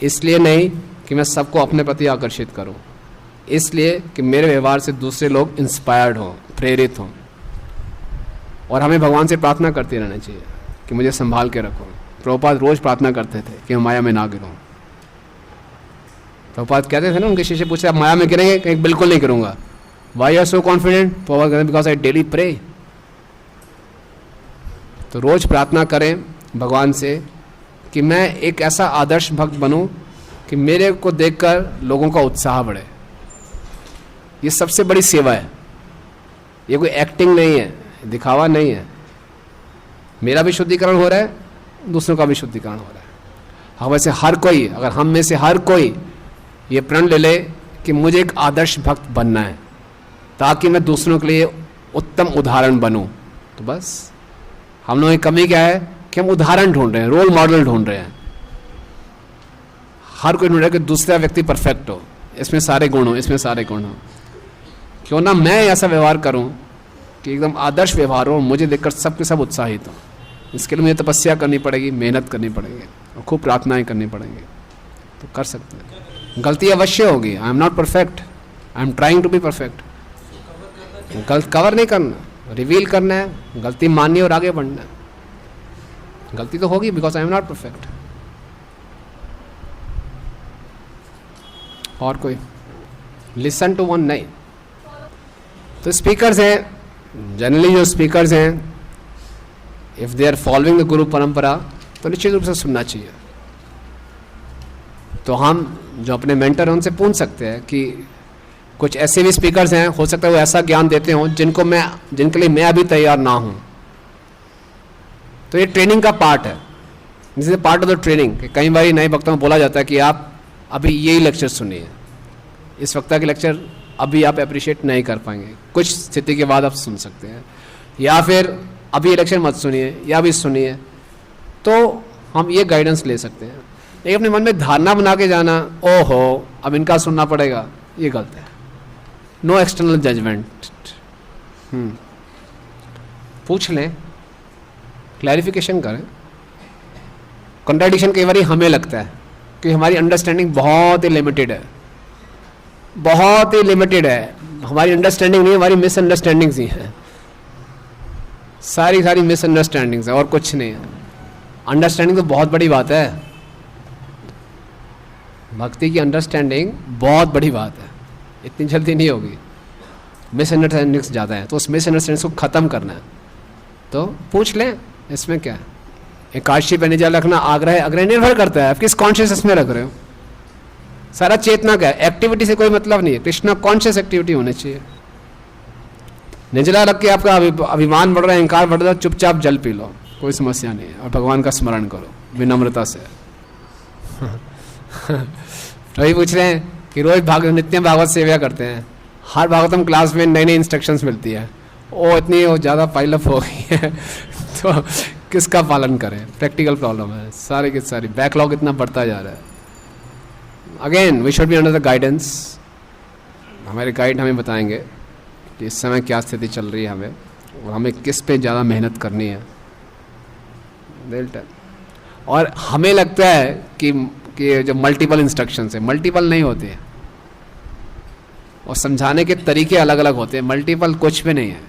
इसलिए नहीं कि मैं सबको अपने प्रति आकर्षित करूं, इसलिए कि मेरे व्यवहार से दूसरे लोग इंस्पायर्ड हों, प्रेरित हों। और हमें भगवान से प्रार्थना करते रहना चाहिए कि मुझे संभाल के रखो। प्रभुपाद रोज प्रार्थना करते थे कि मैं माया में ना गिरूं। प्रभुपाद कहते थे ना, उनके शिष्य पूछे आप माया में गिरेंगे? कहीं बिल्कुल नहीं गिरूंगा। Why are so confident? Prabhupada because I daily pray. तो रोज प्रार्थना करें भगवान से कि मैं एक ऐसा आदर्श भक्त बनूं कि मेरे को देखकर लोगों का उत्साह बढ़े। ये सबसे बड़ी सेवा है, ये कोई एक्टिंग नहीं है, दिखावा नहीं है। मेरा भी शुद्धिकरण हो रहा है, दूसरों का भी शुद्धिकरण हो रहा है। हाँ, वैसे हर कोई, अगर हम में से हर कोई ये प्रण ले ले कि मुझे एक आदर्श भक्त बनना है ताकि मैं दूसरों के लिए उत्तम उदाहरण बनूं, तो बस हम लोगों की कमी क्या है कि हम उदाहरण ढूंढ रहे हैं, रोल मॉडल ढूंढ रहे हैं। हर कोई ढूंढ रहा है कि दूसरा व्यक्ति परफेक्ट हो, इसमें सारे गुण हो, इसमें सारे गुण हो। क्यों ना मैं ऐसा व्यवहार करूं कि एकदम आदर्श व्यवहार हो, मुझे देखकर सबके सब उत्साहित हो। इसके लिए मुझे तपस्या करनी पड़ेगी, मेहनत करनी पड़ेगी और खूब प्रार्थनाएं करनी पड़ेंगी, तो कर सकते हैं। गलती अवश्य होगी, I am not perfect, I am trying to be perfect. गलत कवर नहीं करना, रिवील करना है, गलती माननी और आगे बढ़ना है। गलती तो होगी because I am not perfect. और कोई? लिसन टू वन नहीं। तो स्पीकर्स हैं, जनरली जो स्पीकर्स हैं, if they are following the guru parampara, तो निश्चित रूप से सुनना चाहिए। तो हम जो अपने मेंटर हैं उनसे पूछ सकते हैं कि कुछ ऐसे भी स्पीकर्स हैं, हो सकता है वो ऐसा ज्ञान देते हों जिनके लिए मैं अभी तैयार ना हूं। तो ये ट्रेनिंग का पार्ट है, this is part of the training. कई बार नए वक्ताओं में बोला जाता है कि आप अभी यही लेक्चर सुनिए, इस वक्ता के लेक्चर अभी आप अप्रिशिएट नहीं कर पाएंगे, कुछ स्थिति के बाद आप सुन सकते हैं, या फिर अभी ये लेक्चर मत सुनिए या अभी सुनिए। तो हम ये गाइडेंस ले सकते हैं। लेकिन अपने मन में धारणा बना के जाना, ओहो अब इनका सुनना पड़ेगा, ये गलत है। No external judgement. पूछ लें, क्लैरिफिकेशन करें। कंट्राडिक्शन कई बार हमें लगता है कि हमारी अंडरस्टैंडिंग बहुत ही लिमिटेड है, बहुत ही लिमिटेड है। हमारी अंडरस्टैंडिंग नहीं, हमारी मिसअंडरस्टैंडिंग्स ही हैं, सारी मिसअंडरस्टैंडिंग्स है और कुछ नहीं है। अंडरस्टैंडिंग तो बहुत बड़ी बात है, भक्ति की अंडरस्टैंडिंग बहुत बड़ी बात है, इतनी जल्दी नहीं होगी। मिसअंडरस्टैंडिंग्स ज़्यादा है, तो उस मिसअंडरस्टैंडिंग्स को ख़त्म करना है। तो पूछ लें, इसमें क्या है। एकादशी पे निजा रखना आग्रह, आग्रह निर्भर करता है आप किस कॉन्शियसनेस में रख रहे हो। सारा चेतना का है, एक्टिविटी से कोई मतलब नहीं है। कृष्णा कॉन्शियस एक्टिविटी होनी चाहिए। निर्जला रख के आपका अभिमान बढ़ रहा है, अहंकार बढ़ रहा है, चुपचाप जल पी लो, कोई समस्या नहीं है, और भगवान का स्मरण करो विनम्रता से। वही पूछ रहे हैं कि रोज नित्य भागवत सेवा करते हैं, हर भागवतम क्लास में नई नई इंस्ट्रक्शंस मिलती है, वो इतनी वो ज़्यादा पाइलअप हो गई है तो किसका पालन करें। प्रैक्टिकल प्रॉब्लम है, सारी की सारी बैकलॉग इतना बढ़ता जा रहा है। Again we should be under the guidance. हमारे गाइड हमें बताएंगे कि इस समय क्या स्थिति चल रही है हमें, और हमें किस पे ज़्यादा मेहनत करनी है। और हमें लगता है कि जो मल्टीपल इंस्ट्रक्शंस है, मल्टीपल नहीं होते हैं, और समझाने के तरीके अलग अलग होते हैं। मल्टीपल कुछ भी नहीं है।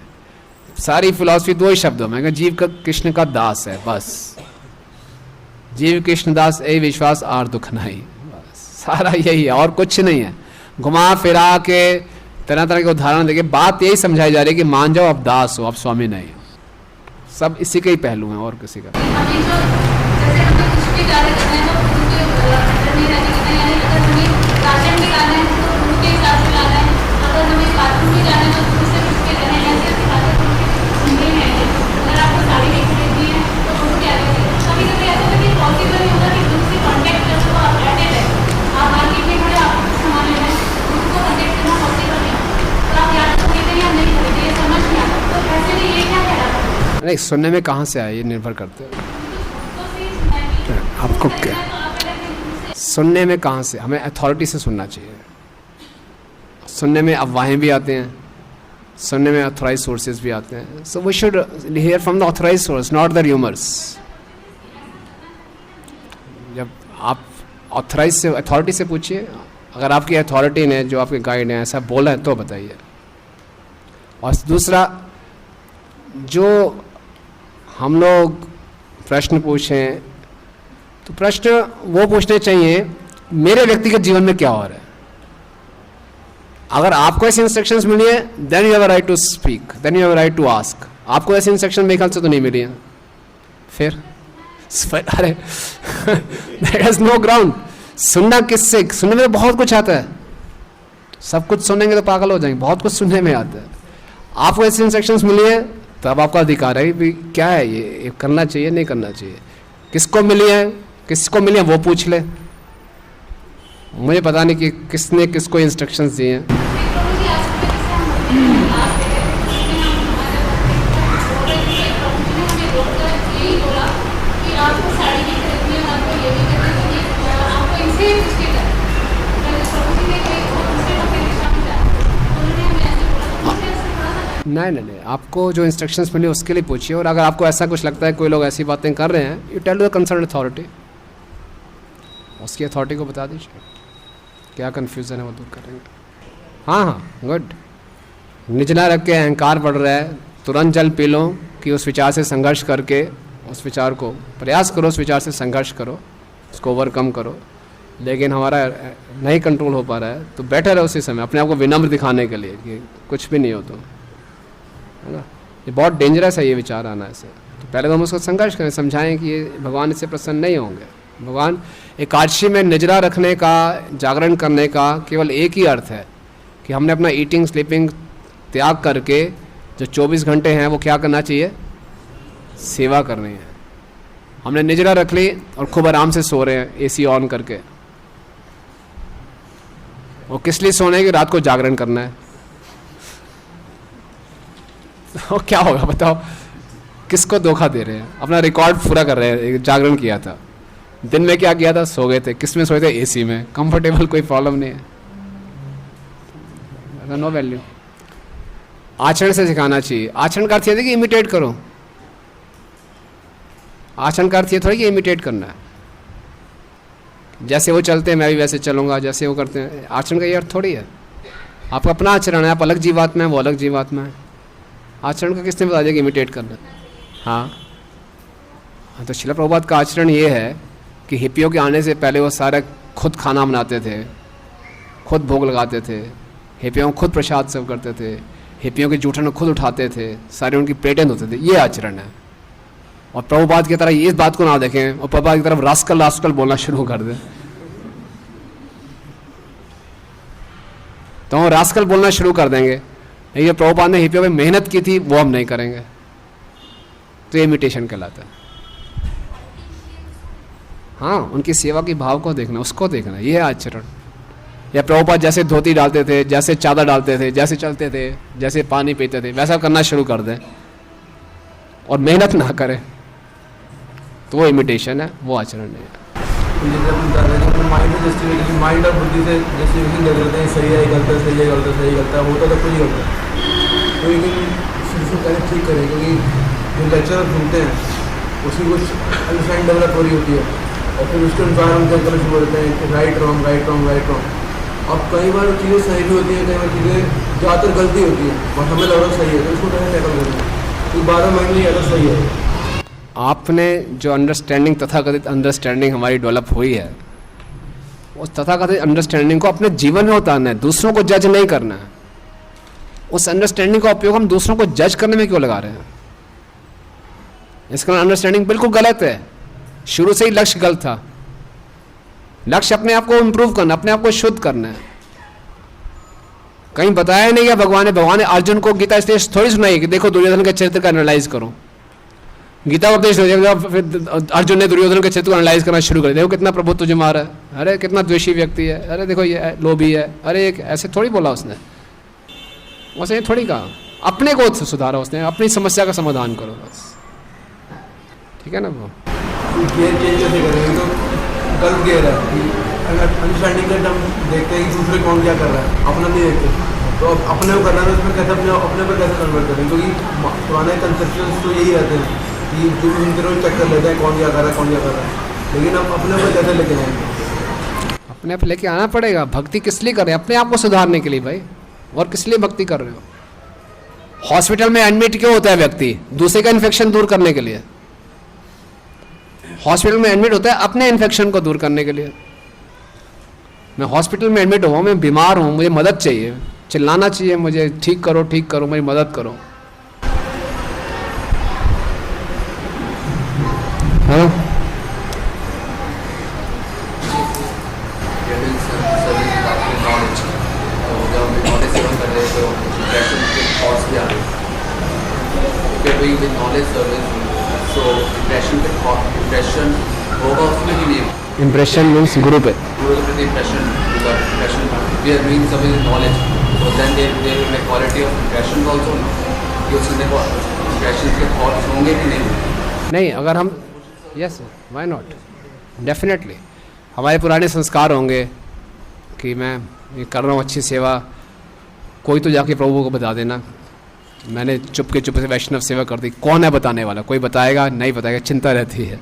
सारी फिलॉसफी दो ही शब्दों में, जीव का कृष्ण का दास है, बस। जीव कृष्ण दास ए विश्वास आर दुख नहीं, बस सारा यही है, और कुछ नहीं है। घुमा फिरा के तरह तरह के उदाहरण देके बात यही समझाई जा रही है कि मान जाओ आप दास हो, आप स्वामी नहीं हो। सब इसी के ही पहलू हैं, और किसी का नहीं। सुनने में कहाँ से आया, ये निर्भर करते हैं आपको क्या सुनने में कहाँ से। हमें अथॉरिटी से सुनना चाहिए। सुनने में अफवाहें भी आते हैं, सुनने में ऑथराइज सोर्सेज भी आते हैं। So we should hear from the authorise source, not the rumours. जब आप ऑथराइज से, अथॉरिटी से पूछिए, अगर आपकी अथॉरिटी ने, जो आपके गाइड हैं, ऐसा बोला है तो बताइए। और दूसरा, जो हम लोग प्रश्न पूछें तो प्रश्न वो पूछने चाहिए मेरे व्यक्तिगत जीवन में क्या हो रहा है। अगर आपको ऐसी इंस्ट्रक्शंस मिली है, then you have a right to speak, then you have a right to ask. आपको ऐसी इंस्ट्रक्शन मेरे ख्याल से तो नहीं मिली है, फिर अरे देयर इज नो ग्राउंड। सुनना किससे, सुनने में बहुत कुछ आता है। सब कुछ सुनेंगे तो पागल हो जाएंगे, बहुत कुछ सुनने में आता है। आपको ऐसी इंस्ट्रक्शंस मिली है, तब आपका अधिकार है भी क्या है ये करना चाहिए नहीं करना चाहिए। किसको मिली है, किसको मिली है वो पूछ ले। मुझे पता नहीं कि किसने किसको इंस्ट्रक्शंस दिए हैं। नहीं, आपको जो इंस्ट्रक्शंस मिले उसके लिए पूछिए। और अगर आपको ऐसा कुछ लगता है कोई लोग ऐसी बातें कर रहे हैं, you tell the concern authority, उसकी अथॉरिटी को बता दीजिए क्या कन्फ्यूज़न है, वो दूर करेंगे। हाँ, गुड। निचला रख के अहंकार बढ़ रहा है, तुरंत जल पी लो कि उस विचार से संघर्ष करके, उस विचार को प्रयास करो, उस विचार से संघर्ष करो, उसको ओवरकम करो। लेकिन हमारा नहीं कंट्रोल हो पा रहा है तो बैठे रहो उसी समय, अपने आप को विनम्र दिखाने के लिए कि कुछ भी नहीं हो, तो है ना। ये बहुत डेंजरस है ये विचार आना ऐसे। तो पहले तो हम उसको संघर्ष करें, समझाएं कि ये भगवान इससे प्रसन्न नहीं होंगे। भगवान एकादशी में निजरा रखने का, जागरण करने का केवल एक ही अर्थ है कि हमने अपना ईटिंग स्लीपिंग त्याग करके जो 24 घंटे हैं वो क्या करना चाहिए, सेवा करनी है। हमने निजरा रख ली और खूब आराम से सो रहे हैं एसी ऑन करके। वो किस लिए सोने की, रात को जागरण करना है। तो क्या होगा बताओ, किसको धोखा दे रहे हैं, अपना रिकॉर्ड पूरा कर रहे हैं। जागरण किया था, दिन में क्या किया था, सो गए थे। किस में सोए थे, एसी में, कंफर्टेबल, कोई प्रॉब्लम नहीं है, नो वैल्यू। आचरण से सिखाना चाहिए। आचरण का अर्थ है कि इमिटेट करो। आचरण का अर्थ ये थोड़ी कि इमिटेट करना है, जैसे वो चलते हैं मैं भी वैसे चलूंगा, जैसे वो करते हैं। आचरण का ये अर्थ थोड़ी है। आपका अपना आचरण है, आप अलग जीवात्मा है, वो अलग जीवात्मा है। आचरण का किसने बता दिया कि इमिटेट करना। हाँ, तो शिला प्रभुपाद का आचरण ये है कि हिप्पियों के आने से पहले वो सारा खुद खाना बनाते थे, खुद भोग लगाते थे, हिप्पियों को खुद प्रसाद सर्व करते थे, हिप्पियों के जूठन खुद उठाते थे, सारे उनकी प्लेटें धोते थे। ये आचरण है। और प्रभुपाद की तरह इस बात को ना देखें और प्रभुपाद की तरफ रास्कल रास्कल बोलना शुरू कर दें, तो हम रास्कल बोलना शुरू कर देंगे। ये प्रभुपाद ने हिप्पियों में मेहनत की थी, वो हम नहीं करेंगे, तो ये इमिटेशन कहलाता है। हाँ, उनकी सेवा की भाव को देखना, उसको देखना, ये है आचरण। या प्रभुपाद जैसे धोती डालते थे, जैसे चादर डालते थे, जैसे चलते थे, जैसे पानी पीते थे, वैसा करना शुरू कर दें और मेहनत ना करें, तो वो इमिटेशन है, वो आचरण नहीं है। जैसे अपन बता रहे हैं माइंड में जस्टिफिकेशन, माइंड और बुद्धि से जस्टिफिकेशन कर देते हैं, सही है गलत है, सही है गलत है, सही गलत है, होता तो कुछ ही होता है। तो लेकिन उसको पहले ठीक करें, क्योंकि जो लेक्चर सुनते हैं उसकी कुछ अंडरस्टैंडिंग डेवलप हो रही होती है और फिर उसके अनुसार हम क्या करना शुरू करते हैं कि right wrong right wrong right wrong. अब कई बार चीज़ें सही भी होती हैं, कई बार चीज़ें ज़्यादातर गलती होती है और हमें लग रहा सही है, तो उसको कैसे टैकल करें, तो 12 महीने ज़्यादा सही है। आपने जो अंडरस्टैंडिंग, तथाकथित अंडरस्टैंडिंग हमारी डेवलप हुई है, उस तथाकथित अंडरस्टैंडिंग को अपने जीवन में उतारना है, दूसरों को जज नहीं करना है। उस अंडरस्टैंडिंग का उपयोग हम दूसरों को जज करने में क्यों लगा रहे हैं? इसका अंडरस्टैंडिंग बिल्कुल गलत है। शुरू से ही लक्ष्य गलत था। लक्ष्य अपने आप को इंप्रूव करना, अपने आप को शुद्ध करना है। कहीं बताया नहीं है भगवान ने अर्जुन को गीता इसलिए थोड़ी सुनाई कि देखो दुर्योधन के चरित्र का एनालाइज करो। गीता को उपदेश फिर अर्जुन ने दुर्योधन के चरित्र को एनालाइज करना शुरू कर दिया। देखो कितना प्रभुत्व तुझे मारा है, अरे कितना द्वेषी व्यक्ति है, अरे देखो ये लोभी है, अरे एक ऐसे थोड़ी बोला उसने, वैसे थोड़ी कहा। अपने को सुधारा उसने, अपनी समस्या का समाधान करो बस, ठीक है ना। वो गियर चेंज कैसे करेंगे, तो गलत गियर है कि अंडरस्टैंडिंग का हम देखते हैं कि दूसरे कौन क्या कर रहा है, अपना नहीं देखते। तो अब अपने को करना है, उसमें कैसे अपने पर कैसे कन्वर्ट करें, क्योंकि पुराने कंसेप्शन तो यही रहते हैं कि जो भी उनके रोज चेक कर लेते हैं कौन क्या कर रहा है, कौन क्या कर रहा है, लेकिन अब अपने पर कैसे लेके जाएंगे? अपने आप लेके आना पड़ेगा। भक्ति किस लिए कर रहे हैं? अपने आप को सुधारने के लिए भाई, और किस लिए भक्ति कर रहे हो? हॉस्पिटल में एडमिट क्यों होता है व्यक्ति? दूसरे का इन्फेक्शन दूर करने के लिए। हॉस्पिटल में एडमिट होता है अपने इन्फेक्शन को दूर करने के लिए। मैं हॉस्पिटल में एडमिट हुआ, मैं बीमार हूं, मुझे मदद चाहिए, चिल्लाना चाहिए मुझे, ठीक करो, मेरी मदद करो। हाँ, इम्प्रेशन मीन्स गुरु पे। नहीं, अगर हम यस व्हाई नॉट, डेफिनेटली हमारे पुराने संस्कार होंगे कि मैं ये कर रहा हूँ अच्छी सेवा, कोई तो जाके प्रभु को बता देना मैंने चुप से वैष्णव सेवा कर दी। कौन है बताने वाला? कोई बताएगा नहीं बताएगा, चिंता रहती है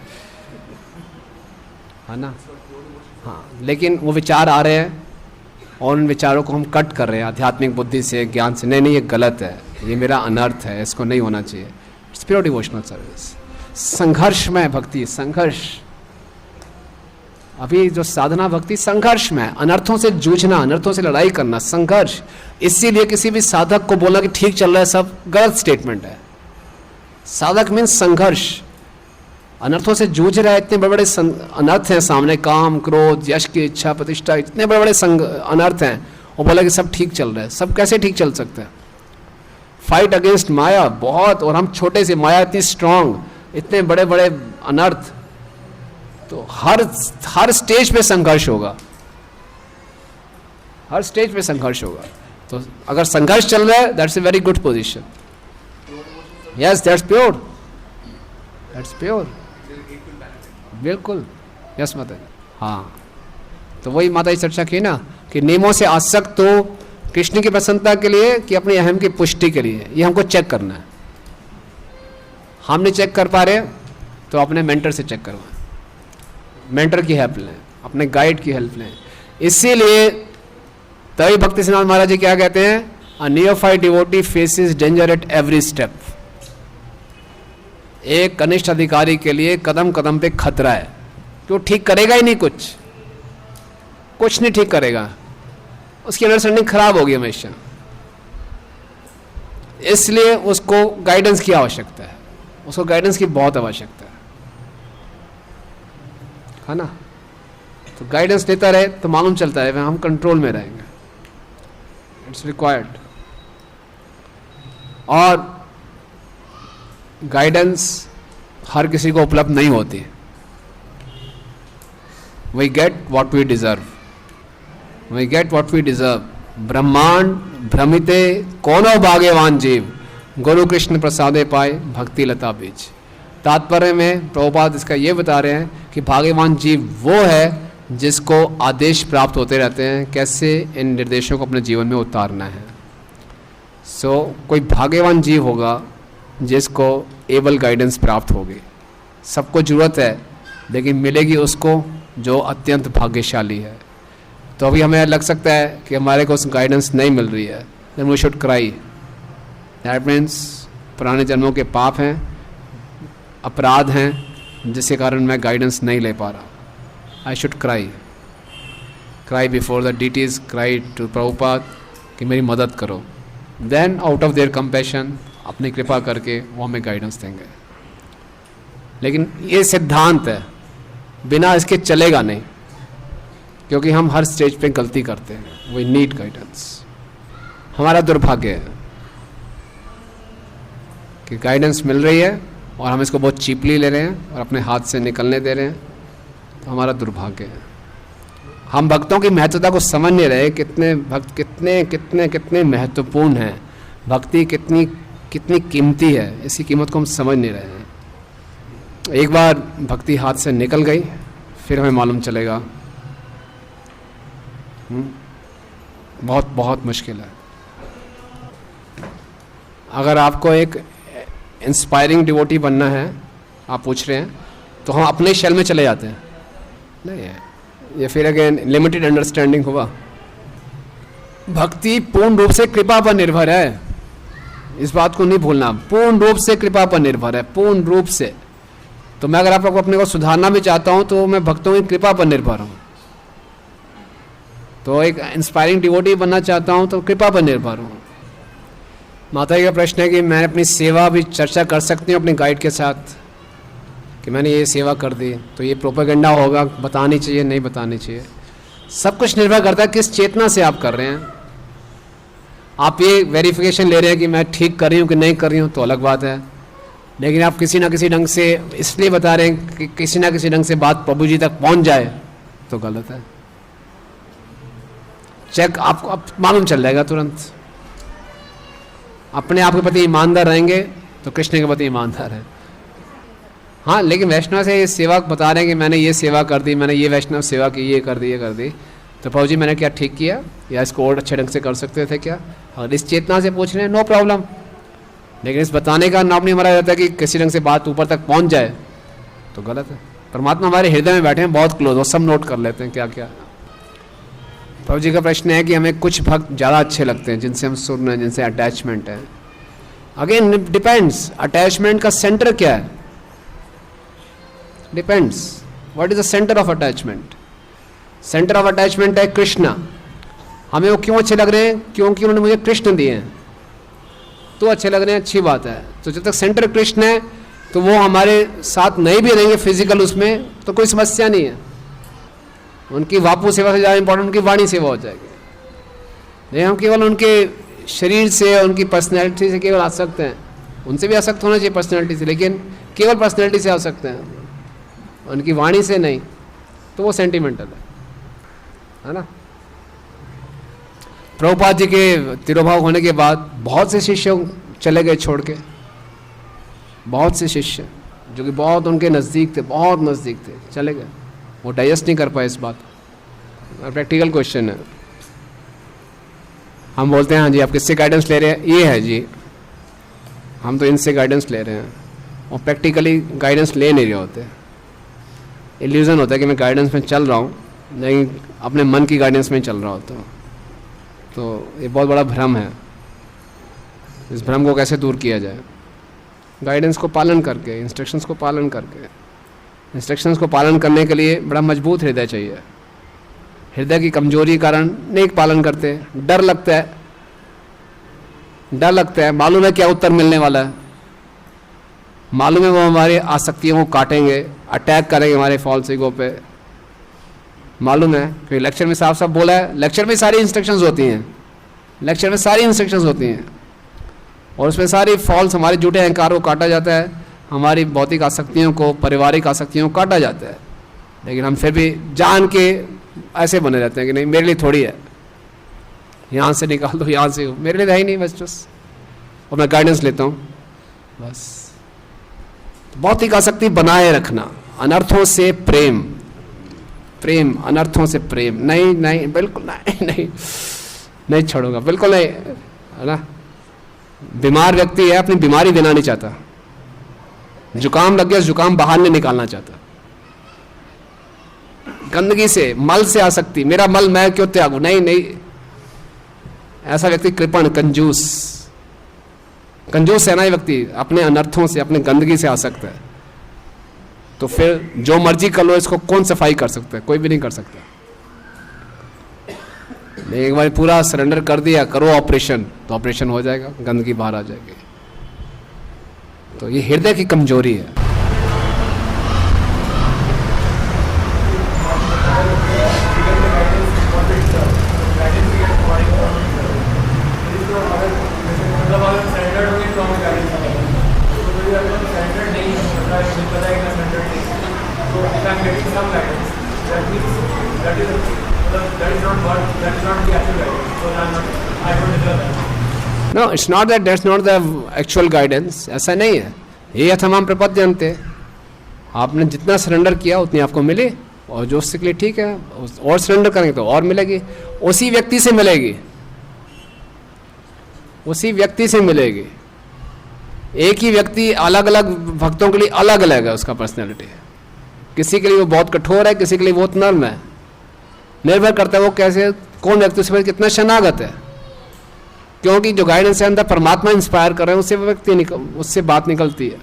ना। हाँ, लेकिन वो विचार आ रहे हैं और उन विचारों को हम कट कर रहे हैं आध्यात्मिक बुद्धि से, ज्ञान से। नहीं, ये गलत है, ये मेरा अनर्थ है, इसको नहीं होना चाहिए। It's pure devotional service. संघर्ष में भक्ति, संघर्ष। अभी जो साधना भक्ति संघर्ष में, अनर्थों से जूझना, अनर्थों से लड़ाई करना, संघर्ष। इसीलिए किसी भी साधक को बोलना कि ठीक चल रहा है सब, गलत स्टेटमेंट है। साधक मीन्स संघर्ष, अनर्थों से जूझ रहा है। इतने बड़े बड़े अनर्थ हैं सामने, काम, क्रोध, यश की इच्छा, प्रतिष्ठा, इतने बड़े बड़े अनर्थ हैं, और बोला कि सब ठीक चल रहा है। सब कैसे ठीक चल सकता है? फाइट अगेंस्ट माया बहुत, और हम छोटे से, माया इतनी स्ट्रांग, इतने बड़े बड़े अनर्थ। तो हर स्टेज पे संघर्ष होगा, हर स्टेज पे संघर्ष होगा। तो अगर संघर्ष चल रहा है, that's a very good position. Yes, that's pure, that's pure, बिल्कुल। यस माता जी। हाँ, तो वही माता जी चर्चा की ना कि नियमों से आसक्त हो कृष्ण की प्रसन्नता के लिए कि अपने अहम की पुष्टि के लिए, ये हमको चेक करना है। हम नहीं चेक कर पा रहे तो अपने मेंटर से चेक करवाएं, मेंटर की हेल्प लें, अपने गाइड की हेल्प लें। इसीलिए तभी भक्ति सिद्धांत महाराज जी क्या कहते हैं? A neophyte devotee faces danger at every step. एक कनिष्ठ अधिकारी के लिए कदम कदम पे खतरा है, क्यों ठीक करेगा ही नहीं कुछ। कुछ नहीं ठीक करेगा, उसकी अंडरस्टैंडिंग खराब होगी हमेशा। इसलिए उसको गाइडेंस की आवश्यकता है, उसको गाइडेंस की बहुत आवश्यकता है ना। तो गाइडेंस लेता रहे तो मालूम चलता है हम कंट्रोल में रहेंगे, इट्स रिक्वायर्ड। और गाइडेंस हर किसी को उपलब्ध नहीं होती। We get what we deserve, we get what we deserve. ब्रह्मांड भ्रमिते कोनो भाग्यवान जीव, गुरु कृष्ण प्रसादे पाए भक्ति लता बीज। तात्पर्य में प्रभुपाद इसका ये बता रहे हैं कि भाग्यवान जीव वो है जिसको आदेश प्राप्त होते रहते हैं कैसे इन निर्देशों को अपने जीवन में उतारना है। कोई भाग्यवान जीव होगा जिसको एबल गाइडेंस प्राप्त होगी। सबको ज़रूरत है लेकिन मिलेगी उसको जो अत्यंत भाग्यशाली है। तो अभी हमें लग सकता है कि हमारे को उस गाइडेंस नहीं मिल रही है, then we should cry. That means पुराने जन्मों के पाप हैं, अपराध हैं जिसके कारण मैं गाइडेंस नहीं ले पा रहा। I should cry before the deities, cry to Prabhupada कि मेरी मदद करो। Then out of their compassion अपनी कृपा करके वो हमें गाइडेंस देंगे। लेकिन ये सिद्धांत है, बिना इसके चलेगा नहीं, क्योंकि हम हर स्टेज पे गलती करते हैं। We need guidance. हमारा दुर्भाग्य है कि गाइडेंस मिल रही है और हम इसको बहुत चीपली ले रहे हैं और अपने हाथ से निकलने दे रहे हैं, तो हमारा दुर्भाग्य है। हम भक्तों की महत्वता को समझ नहीं रहे, कितने भक्त कितने कितने कितने महत्वपूर्ण हैं, भक्ति कितनी कितनी कीमती है, इसी कीमत को हम समझ नहीं रहे हैं। एक बार भक्ति हाथ से निकल गई फिर हमें मालूम चलेगा। बहुत बहुत मुश्किल है। अगर आपको एक इंस्पायरिंग डिवोटी बनना है, आप पूछ रहे हैं, तो हम अपने शेल में चले जाते हैं। नहीं है ये, फिर अगेन लिमिटेड अंडरस्टैंडिंग हुआ। भक्ति पूर्ण रूप से कृपा पर निर्भर है, इस बात को नहीं भूलना। पूर्ण रूप से कृपा पर निर्भर है, पूर्ण रूप से। तो मैं अगर आप लोग अपने को सुधारना भी चाहता हूं तो मैं भक्तों की कृपा पर निर्भर हूं। तो एक इंस्पायरिंग डिवोटी बनना चाहता हूं तो कृपा पर निर्भर हूं। माता जी का प्रश्न है कि मैं अपनी सेवा भी चर्चा कर सकती हूँ अपने गाइड के साथ कि मैंने ये सेवा कर दी, तो ये प्रोपेगेंडा होगा, बतानी चाहिए नहीं बतानी चाहिए। सब कुछ निर्भर करता है किस चेतना से आप कर रहे हैं। आप ये वेरिफिकेशन ले रहे हैं कि मैं ठीक कर रही हूँ कि नहीं कर रही हूँ तो अलग बात है, लेकिन आप किसी ना किसी ढंग से इसलिए बता रहे हैं कि किसी ना किसी ढंग से बात प्रभु जी तक पहुँच जाए तो गलत है। चेक आपको मालूम चल जाएगा तुरंत। अपने आप के प्रति ईमानदार रहेंगे तो कृष्ण के प्रति ईमानदार है। हाँ, लेकिन वैष्णव से ये सेवा बता रहे हैं कि मैंने ये सेवा कर दी, मैंने ये वैष्णव सेवा की, ये कर दी, ये कर दी, तो प्रभु जी मैंने क्या ठीक किया या इसको और अच्छे ढंग से कर सकते थे क्या? अगर इस चेतना से पूछ रहे हैं नो प्रॉब्लम, लेकिन इस बताने का नाम नहीं हमारा रहता है कि किसी ढंग से बात ऊपर तक पहुँच जाए तो गलत है। परमात्मा हमारे हृदय में बैठे हैं, बहुत क्लोज, वो सब नोट कर लेते हैं क्या क्या। प्रभु जी का प्रश्न है कि हमें कुछ भक्त ज़्यादा अच्छे लगते हैं जिनसे हम सुन रहे हैं, जिनसे अटैचमेंट है। अगेन डिपेंड्स, अटैचमेंट का सेंटर क्या है, depends what is the centre of attachment. Centre of attachment है कृष्ण। हमें वो क्यों अच्छे लग रहे हैं? क्योंकि उन्होंने मुझे कृष्ण दिए हैं तो अच्छे लग रहे हैं, अच्छी बात है। तो जब तक सेंटर कृष्ण है तो वो हमारे साथ नहीं भी रहेंगे फिजिकल उसमें तो कोई समस्या नहीं है। उनकी वापू सेवा से ज़्यादा इंपॉर्टेंट उनकी वाणी सेवा हो जाएगी। नहीं, हम केवल उनके शरीर से, उनकी पर्सनैलिटी से केवल आ सकते हैं। उनसे भी आसक्त होना चाहिए पर्सनैलिटी से, लेकिन केवल पर्सनैलिटी से आ सकते हैं, उनकी वाणी से नहीं। तो वो सेंटिमेंटल है ना। प्रभुपाद जी के तिरोभाव होने के बाद बहुत से शिष्य चले गए छोड़ के, बहुत से शिष्य जो कि बहुत उनके नज़दीक थे, बहुत नज़दीक थे, चले गए। वो डाइजेस्ट नहीं कर पाए इस बात। प्रैक्टिकल क्वेश्चन है। हम बोलते हैं हाँ जी आप किससे गाइडेंस ले रहे हैं? ये है जी, हम तो इनसे गाइडेंस ले रहे हैं, और प्रैक्टिकली गाइडेंस ले नहीं रहे होते। इल्यूजन होता है कि मैं गाइडेंस में चल रहा हूँ, नहीं अपने मन की गाइडेंस में चल रहा होता हूँ। तो ये बहुत बड़ा भ्रम है। इस भ्रम को कैसे दूर किया जाए? गाइडेंस को पालन करके, इंस्ट्रक्शंस को पालन करके। इंस्ट्रक्शंस को पालन करने के लिए बड़ा मजबूत हृदय चाहिए। हृदय की कमजोरी के कारण नहीं पालन करते, डर लगता है, मालूम है क्या उत्तर मिलने वाला है, मालूम है वो हमारी आसक्तियों को काटेंगे, अटैक करेंगे हमारे फॉल्स ईगो पे, मालूम है क्योंकि लेक्चर में साफ साफ बोला है, लेक्चर में सारी इंस्ट्रक्शंस होती हैं, और उसमें सारी फॉल्स हमारे झूठे अहंकार को काटा जाता है, हमारी भौतिक आसक्तियों को, पारिवारिक आसक्तियों को काटा जाता है। लेकिन हम फिर भी जान के ऐसे बने रहते हैं कि नहीं मेरे लिए थोड़ी है, यहाँ से निकाल दो, यहाँ से मेरे लिए है ही नहीं, बस और मैं गाइडेंस लेता हूँ बस। तो भौतिक आसक्ति बनाए रखना, अनर्थों से प्रेम, अनर्थों से प्रेम, नहीं बिल्कुल नहीं छोड़ूंगा, बिल्कुल नहीं, है ना। बीमार व्यक्ति है, अपनी बीमारी देना नहीं चाहता, जुकाम लग गया, जुकाम बाहर नहीं निकालना चाहता, गंदगी से, मल से आसक्ति, मेरा मल मैं क्यों त्यागूं, नहीं, ऐसा व्यक्ति कृपण, कंजूस है ना ये व्यक्ति, अपने अनर्थों से, अपने गंदगी से आसक्त है। तो फिर जो मर्जी कर लो, इसको कौन सफाई कर सकता है, कोई भी नहीं कर सकता। एक बार पूरा सरेंडर कर दिया, करो ऑपरेशन, तो ऑपरेशन हो जाएगा, गंदगी बाहर आ जाएगी। तो ये हृदय की कमजोरी है। No, it's not that that's not the actual guidance, ऐसा नहीं है, ये अथमाम प्रपद्यन्ते, आपने जितना सरेंडर किया उतनी आपको मिली, और जो उसके लिए ठीक है और सरेंडर करेंगे तो और मिलेगी, उसी व्यक्ति से मिलेगी। एक ही व्यक्ति अलग अलग भक्तों के लिए अलग अलग है उसका पर्सनैलिटी, किसी के लिए वो बहुत कठोर है, किसी के लिए बहुत नर्म है, निर्भर करता है वो कैसे, कौन व्यक्ति उस पर कितना शनागत है, क्योंकि जो गाइडेंस है अंदर परमात्मा इंस्पायर कर रहे हैं, उससे व्यक्ति उससे बात निकलती है।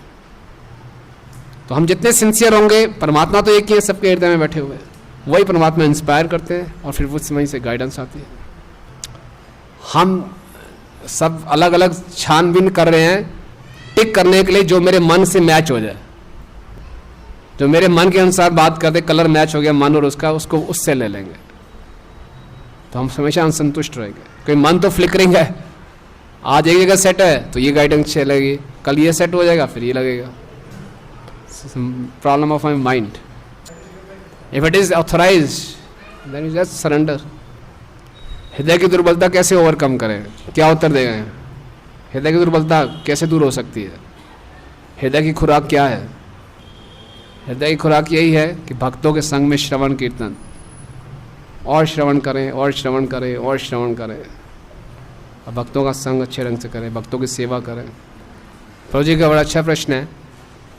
तो हम जितने सिंसियर होंगे, परमात्मा तो एक ही है सबके हृदय में बैठे हुए, वही परमात्मा इंस्पायर करते हैं और फिर उस वहीं से गाइडेंस आती है। हम सब अलग अलग छानबीन कर रहे हैं टिक करने के लिए, जो मेरे मन से मैच हो जाए, जो मेरे मन के अनुसार बात करते, कलर मैच हो गया मन और उसका, उसको उससे ले लेंगे, तो हम हमेशा असंतुष्ट रहेंगे, क्योंकि मन तो फ्लिकरिंग है, आज एक जगह सेट है तो ये गाइडेंस चलेगी, कल ये सेट हो जाएगा फिर ये लगेगा। Problem of my mind. If it is authorised then you just surrender. हृदय की दुर्बलता कैसे ओवरकम करें, क्या उत्तर देगा? हृदय की दुर्बलता कैसे दूर हो सकती है? हृदय की खुराक क्या है? हृदय की खुराक यही है कि भक्तों के संग में श्रवण कीर्तन, और श्रवण करें और श्रवण करें और श्रवण करें, और भक्तों का संग अच्छे रंग से करें, भक्तों की सेवा करें। प्रभु जी का बड़ा अच्छा प्रश्न है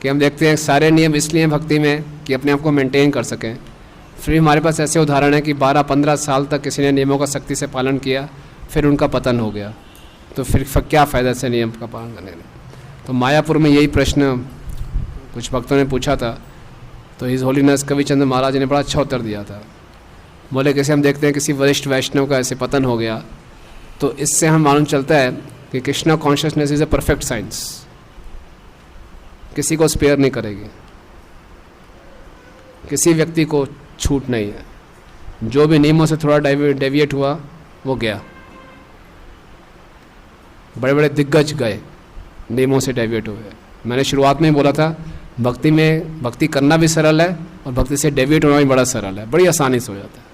कि हम देखते हैं सारे नियम इसलिए भक्ति में कि अपने आप को मेंटेन कर सकें, फिर हमारे पास ऐसे उदाहरण है कि 12-15 साल तक किसी ने नियमों का सख्ती से पालन किया, फिर उनका पतन हो गया, तो फिर क्या फ़ायदा से नियम का पालन करने में। तो मायापुर में यही प्रश्न कुछ भक्तों ने पूछा था, तो हिज होलीनेस कविचंद्र महाराज ने बड़ा अच्छा उत्तर दिया था। बोले कैसे हम देखते हैं किसी वरिष्ठ वैष्णव का ऐसे पतन हो गया, तो इससे हम मालूम चलता है कि Krishna consciousness is a perfect science, किसी को स्पेयर नहीं करेगी, किसी व्यक्ति को छूट नहीं है, जो भी नियमों से थोड़ा डेविएट हुआ वो गया। बड़े बड़े दिग्गज गए नियमों से डेविएट हुए। मैंने शुरुआत में ही बोला था भक्ति में भक्ति करना भी सरल है और भक्ति से डेविएट होना भी बड़ा सरल है, बड़ी आसानी से हो जाता है।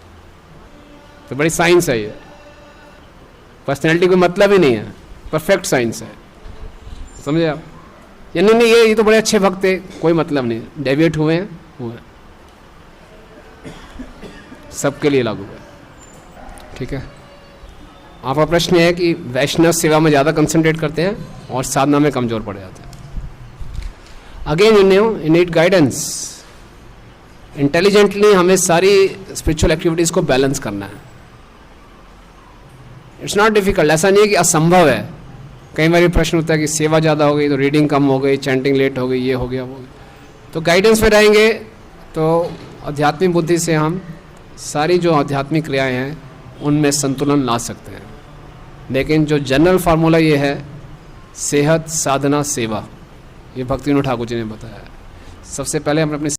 तो बड़ी साइंस है ये, पर्सनैलिटी कोई मतलब ही नहीं है, परफेक्ट साइंस है, समझे आप? या नहीं ये तो बड़े अच्छे भक्त थे, कोई मतलब नहीं, डेविएट हुए हैं हुए, सबके लिए लागू है। ठीक है, आपका प्रश्न है कि वैष्णव सेवा में ज़्यादा कंसंट्रेट करते हैं और साधना में कमज़ोर पड़ जाते हैं। Again you need guidance. Intelligently हमें सारी स्पिरिचुअल एक्टिविटीज़ को बैलेंस करना है। इट्स नॉट डिफिकल्ट, ऐसा नहीं है कि असंभव है। कई बार प्रश्न होता है कि सेवा ज़्यादा हो गई तो रीडिंग कम हो गई, चैंटिंग लेट हो गई, ये हो गया वो। तो गाइडेंस में रहेंगे तो आध्यात्मिक बुद्धि से हम सारी जो आध्यात्मिक क्रियाएं हैं उनमें संतुलन ला सकते हैं। लेकिन जो जनरल फार्मूला ये है, सेहत, साधना, सेवा, ये भक्तिविनोद ठाकुर जी ने बताया है। सबसे पहले हमें अपनी